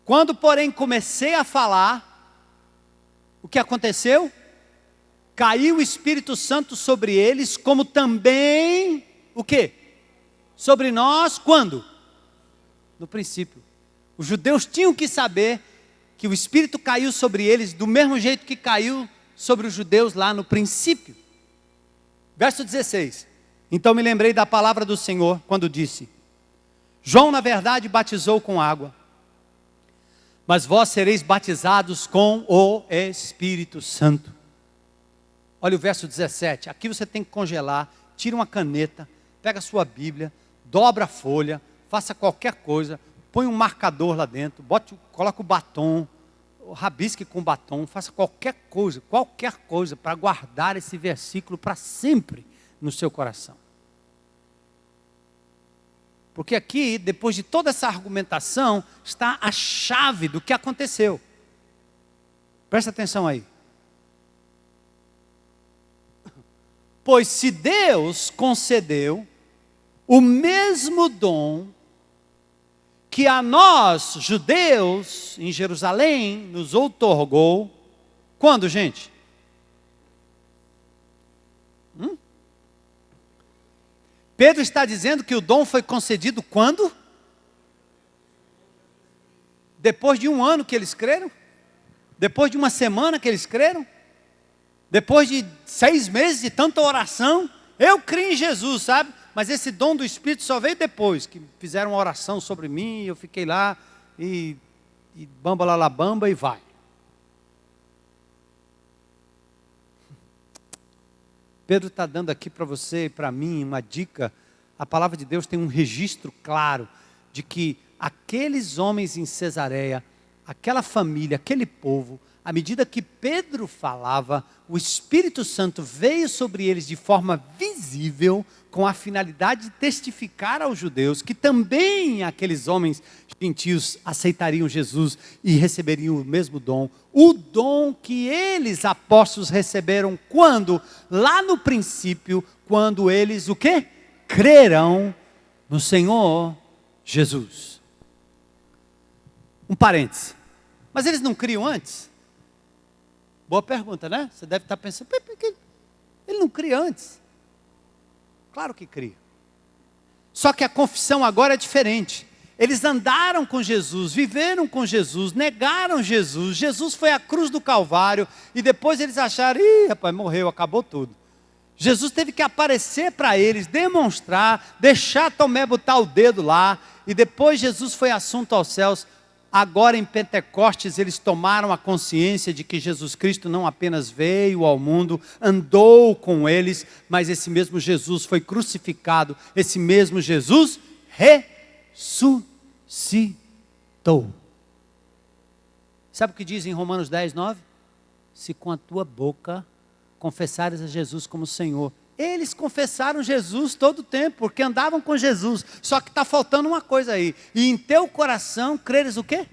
Speaker 1: quando porém comecei a falar, o que aconteceu? Caiu o Espírito Santo sobre eles, como também, o quê? Sobre nós, quando? No princípio. Os judeus tinham que saber que o Espírito caiu sobre eles do mesmo jeito que caiu sobre os judeus lá no princípio. Verso 16. Então me lembrei da palavra do Senhor, quando disse, João na verdade batizou com água, mas vós sereis batizados com o Espírito Santo. Olha o verso 17, aqui você tem que congelar, tira uma caneta, pega a sua Bíblia, dobra a folha, faça qualquer coisa, põe um marcador lá dentro, coloca o batom, rabisque com batom, faça qualquer coisa para guardar esse versículo para sempre no seu coração. Porque aqui, depois de toda essa argumentação, está a chave do que aconteceu. Presta atenção aí. Pois se Deus concedeu o mesmo dom que a nós, judeus, em Jerusalém, nos outorgou, quando, gente? Pedro está dizendo que o dom foi concedido quando? Depois de 1 ano que eles creram? Depois de 1 semana que eles creram? Depois de 6 meses de tanta oração? Eu creio em Jesus, sabe? Mas esse dom do Espírito só veio depois, que fizeram uma oração sobre mim, eu fiquei lá e bamba lá bamba e vai. Pedro está dando aqui para você e para mim uma dica. A palavra de Deus tem um registro claro de que aqueles homens em Cesareia, aquela família, aquele povo, à medida que Pedro falava, o Espírito Santo veio sobre eles de forma visível, com a finalidade de testificar aos judeus que também aqueles homens gentios aceitariam Jesus e receberiam o mesmo dom. O dom que eles, apóstolos, receberam quando? Lá no princípio, quando eles, o quê? Crerão no Senhor Jesus. Um parêntese. Mas eles não criam antes? Boa pergunta, né? Você deve estar pensando, por que ele não cria antes? Claro que cria. Só que a confissão agora é diferente. Eles andaram com Jesus, viveram com Jesus, negaram Jesus. Jesus foi à cruz do Calvário e depois eles acharam, rapaz, morreu, acabou tudo. Jesus teve que aparecer para eles, demonstrar, deixar Tomé botar o dedo lá, e depois Jesus foi assunto aos céus. Agora em Pentecostes eles tomaram a consciência de que Jesus Cristo não apenas veio ao mundo, andou com eles, mas esse mesmo Jesus foi crucificado, esse mesmo Jesus ressuscitou. Sabe o que diz em Romanos 10:9? Se com a tua boca confessares a Jesus como Senhor. Eles confessaram Jesus todo o tempo, porque andavam com Jesus. Só que está faltando uma coisa aí. E em teu coração creres o quê?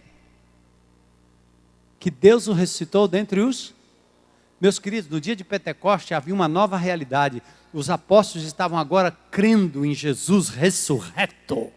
Speaker 1: Que Deus o ressuscitou dentre os... Meus queridos, no dia de Pentecoste havia uma nova realidade. Os apóstolos estavam agora crendo em Jesus ressurreto.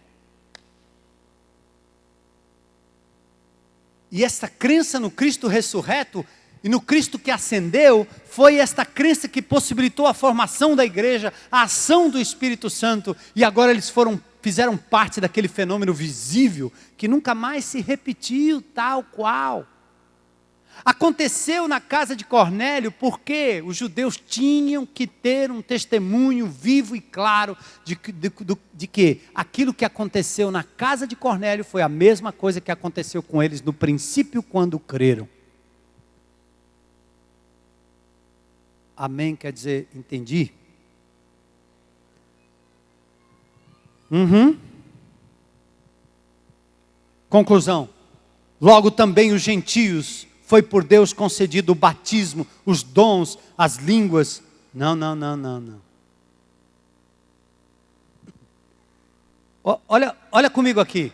Speaker 1: E essa crença no Cristo ressurreto e no Cristo que ascendeu, foi esta crença que possibilitou a formação da igreja, a ação do Espírito Santo, e agora eles fizeram parte daquele fenômeno visível, que nunca mais se repetiu tal qual. Aconteceu na casa de Cornélio, porque os judeus tinham que ter um testemunho vivo e claro, de que aquilo que aconteceu na casa de Cornélio, foi a mesma coisa que aconteceu com eles no princípio, quando creram. Amém quer dizer, entendi? Conclusão. Logo também os gentios, foi por Deus concedido o batismo, os dons, as línguas. Não. Olha comigo aqui,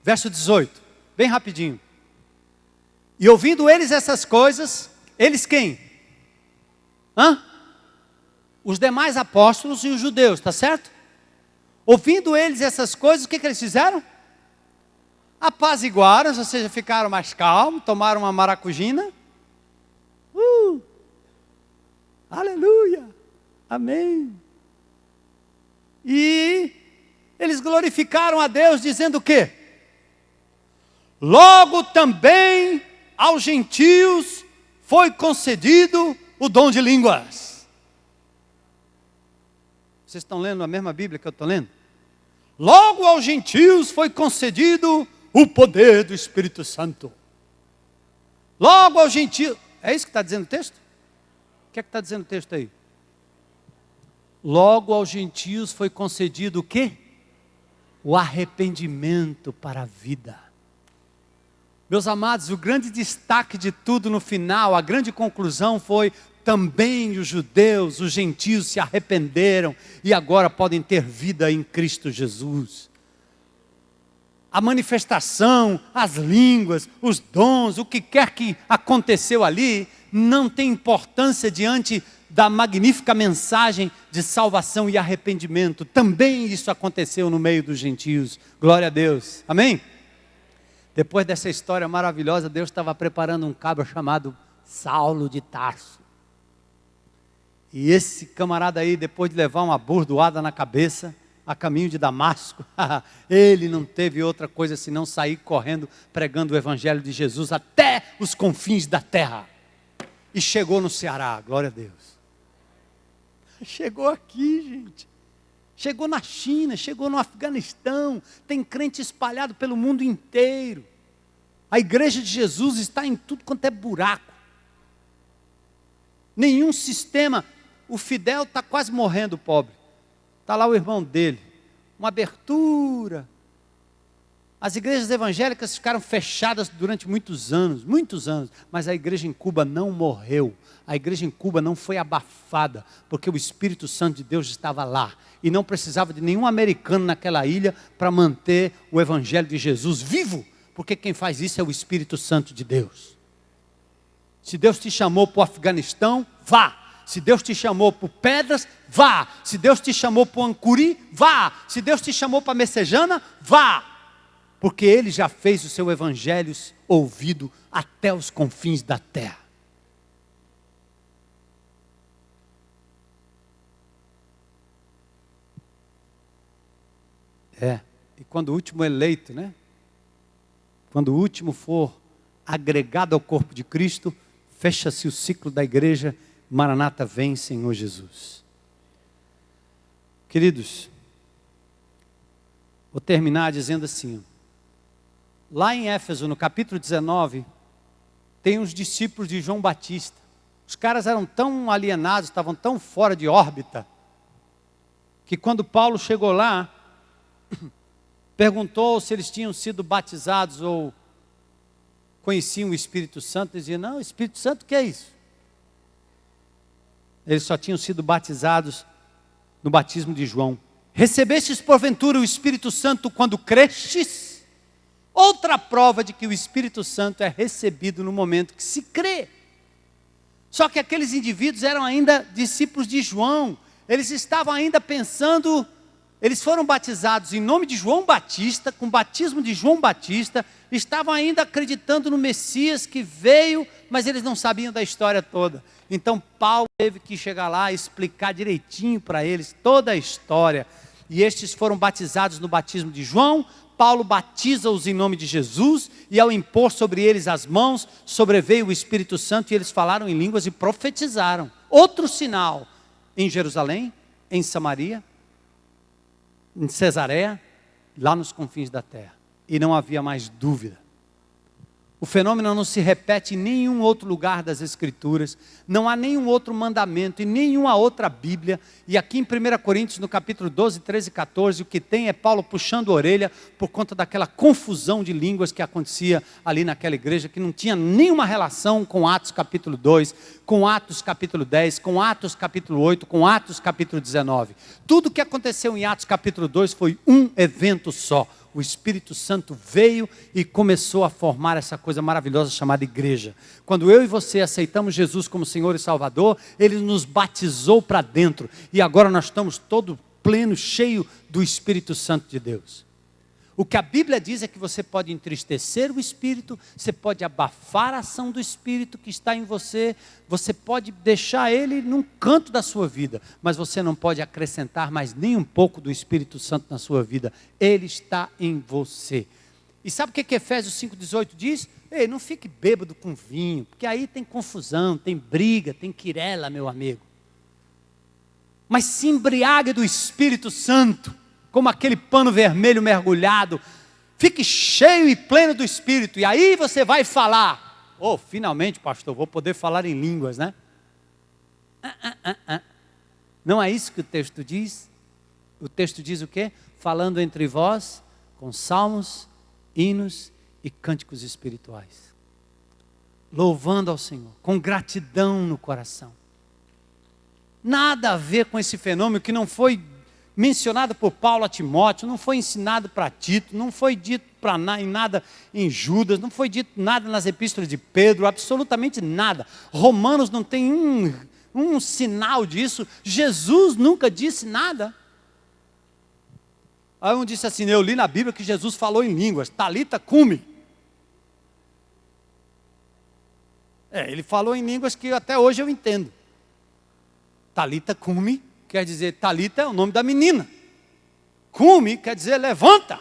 Speaker 1: verso 18, bem rapidinho. E ouvindo eles essas coisas, eles quem? Os demais apóstolos e os judeus, está certo? Ouvindo eles essas coisas, o que eles fizeram? Apaziguaram, ou seja, ficaram mais calmos, tomaram uma maracujina. Aleluia, amém. E eles glorificaram a Deus, dizendo o quê? Logo também aos gentios foi concedido o dom de línguas. Vocês estão lendo a mesma Bíblia que eu estou lendo? Logo aos gentios foi concedido o poder do Espírito Santo. Logo aos gentios. É isso que está dizendo o texto? O que é que está dizendo o texto aí? Logo aos gentios foi concedido o quê? O arrependimento para a vida. Meus amados, o grande destaque de tudo no final, a grande conclusão foi: também os judeus, os gentios se arrependeram e agora podem ter vida em Cristo Jesus. A manifestação, as línguas, os dons, o que quer que aconteceu ali, não tem importância diante da magnífica mensagem de salvação e arrependimento. Também isso aconteceu no meio dos gentios. Glória a Deus. Amém? Depois dessa história maravilhosa, Deus estava preparando um cabra chamado Saulo de Tarso. E esse camarada aí, depois de levar uma bordoada na cabeça, a caminho de Damasco, ele não teve outra coisa senão sair correndo, pregando o Evangelho de Jesus até os confins da terra. E chegou no Ceará, glória a Deus. Chegou aqui, gente. Chegou na China, chegou no Afeganistão, tem crente espalhado pelo mundo inteiro. A igreja de Jesus está em tudo quanto é buraco. Nenhum sistema. O Fidel está quase morrendo, pobre. Está lá o irmão dele. Uma abertura. As igrejas evangélicas ficaram fechadas durante muitos anos. Mas a igreja em Cuba não morreu. A igreja em Cuba não foi abafada, porque o Espírito Santo de Deus estava lá. E não precisava de nenhum americano naquela ilha para manter o Evangelho de Jesus vivo. Porque quem faz isso é o Espírito Santo de Deus. Se Deus te chamou para o Afeganistão, vá. Se Deus te chamou por Pedras, vá. Se Deus te chamou para o Ancuri, vá. Se Deus te chamou para Messejana, vá. Porque Ele já fez o seu Evangelho ouvido até os confins da terra. E quando o último eleito, né? Quando o último for agregado ao corpo de Cristo, fecha-se o ciclo da igreja. Maranata, vem, Senhor Jesus. Queridos, vou terminar dizendo assim. Lá em Éfeso, no capítulo 19, tem os discípulos de João Batista. Os caras eram tão alienados, estavam tão fora de órbita, que quando Paulo chegou lá, perguntou se eles tinham sido batizados ou conheciam o Espírito Santo. Eles diziam, não, o Espírito Santo, o que é isso? Eles só tinham sido batizados no batismo de João. Recebestes porventura o Espírito Santo quando crestes? Outra prova de que o Espírito Santo é recebido no momento que se crê. Só que aqueles indivíduos eram ainda discípulos de João. Eles estavam ainda pensando, eles foram batizados em nome de João Batista, com o batismo de João Batista, estavam ainda acreditando no Messias que veio, mas eles não sabiam da história toda. Então Paulo teve que chegar lá e explicar direitinho para eles toda a história. E estes foram batizados no batismo de João. Paulo batiza-os em nome de Jesus, e ao impor sobre eles as mãos, sobreveio o Espírito Santo, e eles falaram em línguas e profetizaram. Outro sinal, em Jerusalém, em Samaria, em Cesareia, lá nos confins da terra. E não havia mais dúvida. O fenômeno não se repete em nenhum outro lugar das Escrituras, não há nenhum outro mandamento, e nenhuma outra Bíblia. E aqui em 1 Coríntios, no capítulo 12, 13 e 14, o que tem é Paulo puxando a orelha por conta daquela confusão de línguas que acontecia ali naquela igreja, que não tinha nenhuma relação com Atos capítulo 2, com Atos capítulo 10, com Atos capítulo 8, com Atos capítulo 19. Tudo o que aconteceu em Atos capítulo 2 foi um evento só. O Espírito Santo veio e começou a formar essa coisa maravilhosa chamada igreja. Quando eu e você aceitamos Jesus como Senhor e Salvador, Ele nos batizou para dentro. E agora nós estamos todo pleno, cheio do Espírito Santo de Deus. O que a Bíblia diz é que você pode entristecer o Espírito, você pode abafar a ação do Espírito que está em você, você pode deixar ele num canto da sua vida, mas você não pode acrescentar mais nem um pouco do Espírito Santo na sua vida. Ele está em você. E sabe o que Efésios 5,18 diz? Ei, não fique bêbado com vinho, porque aí tem confusão, tem briga, tem quirela, meu amigo. Mas se embriague do Espírito Santo, como aquele pano vermelho mergulhado. Fique cheio e pleno do Espírito, e aí você vai falar. Oh, finalmente, pastor, vou poder falar em línguas, né? Não é isso que o texto diz? O texto diz o quê? Falando entre vós com salmos, hinos e cânticos espirituais. Louvando ao Senhor, com gratidão no coração. Nada a ver com esse fenômeno que não foi mencionado por Paulo a Timóteo, não foi ensinado para Tito, não foi dito em nada em Judas, não foi dito nada nas epístolas de Pedro, absolutamente nada. Romanos não tem um sinal disso. Jesus nunca disse nada. Aí um disse assim, eu li na Bíblia que Jesus falou em línguas, Talita cumi. Ele falou em línguas que até hoje eu entendo. Talita cumi quer dizer, Talita é o nome da menina. Cumi quer dizer levanta.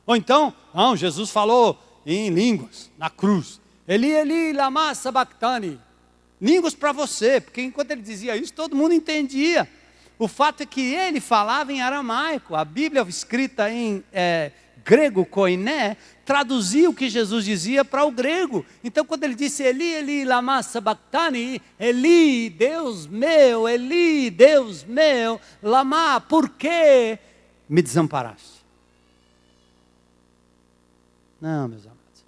Speaker 1: Ou então, não, Jesus falou em línguas, na cruz. Eli, Eli, lama sabachthani. Línguas para você, porque enquanto ele dizia isso, todo mundo entendia. O fato é que ele falava em aramaico. A Bíblia escrita em grego, koiné, traduzia o que Jesus dizia para o grego. Então quando ele disse Eli, Eli, lama sabachthani, Eli, Deus meu, lama, por que me desamparaste? Não, meus amados.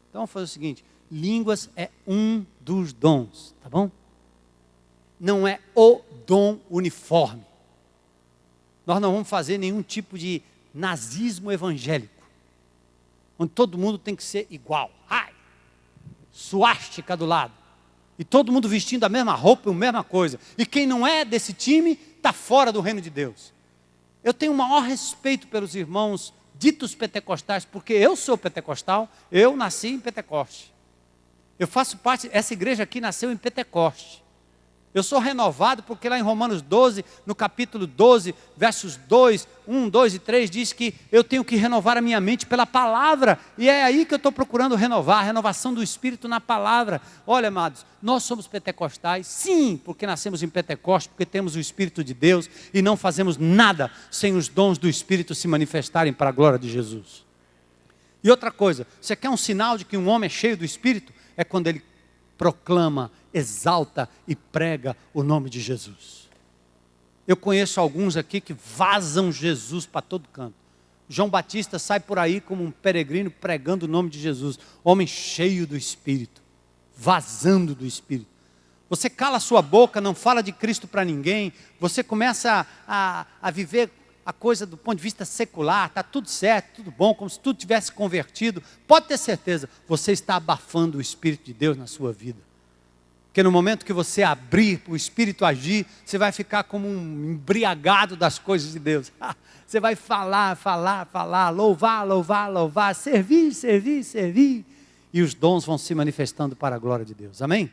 Speaker 1: Então vamos fazer o seguinte, línguas é um dos dons, tá bom? Não é o dom uniforme. Nós não vamos fazer nenhum tipo de nazismo evangélico, onde todo mundo tem que ser igual. Suástica do lado. E todo mundo vestindo a mesma roupa e a mesma coisa. E quem não é desse time, está fora do reino de Deus. Eu tenho o maior respeito pelos irmãos ditos pentecostais, porque eu sou pentecostal, eu nasci em Pentecoste. Eu faço parte, essa igreja aqui nasceu em Pentecoste. Eu sou renovado porque lá em Romanos 12, no capítulo 12, versos 2, 1, 2 e 3, diz que eu tenho que renovar a minha mente pela palavra. E é aí que eu estou procurando renovar, a renovação do Espírito na palavra. Olha, amados, nós somos pentecostais, sim, porque nascemos em Pentecostes, porque temos o Espírito de Deus e não fazemos nada sem os dons do Espírito se manifestarem para a glória de Jesus. E outra coisa, você quer um sinal de que um homem é cheio do Espírito? É quando ele proclama, exalta e prega o nome de Jesus. Eu conheço alguns aqui que vazam Jesus para todo canto. João Batista sai por aí como um peregrino pregando o nome de Jesus. Homem cheio do Espírito, vazando do Espírito. Você cala a sua boca, não fala de Cristo para ninguém. Você começa a viver a coisa do ponto de vista secular. Está tudo certo, tudo bom, como se tudo tivesse convertido. Pode ter certeza, você está abafando o Espírito de Deus na sua vida. Porque no momento que você abrir para o Espírito agir, você vai ficar como um embriagado das coisas de Deus. Você vai falar, louvar, servir. E os dons vão se manifestando para a glória de Deus. Amém?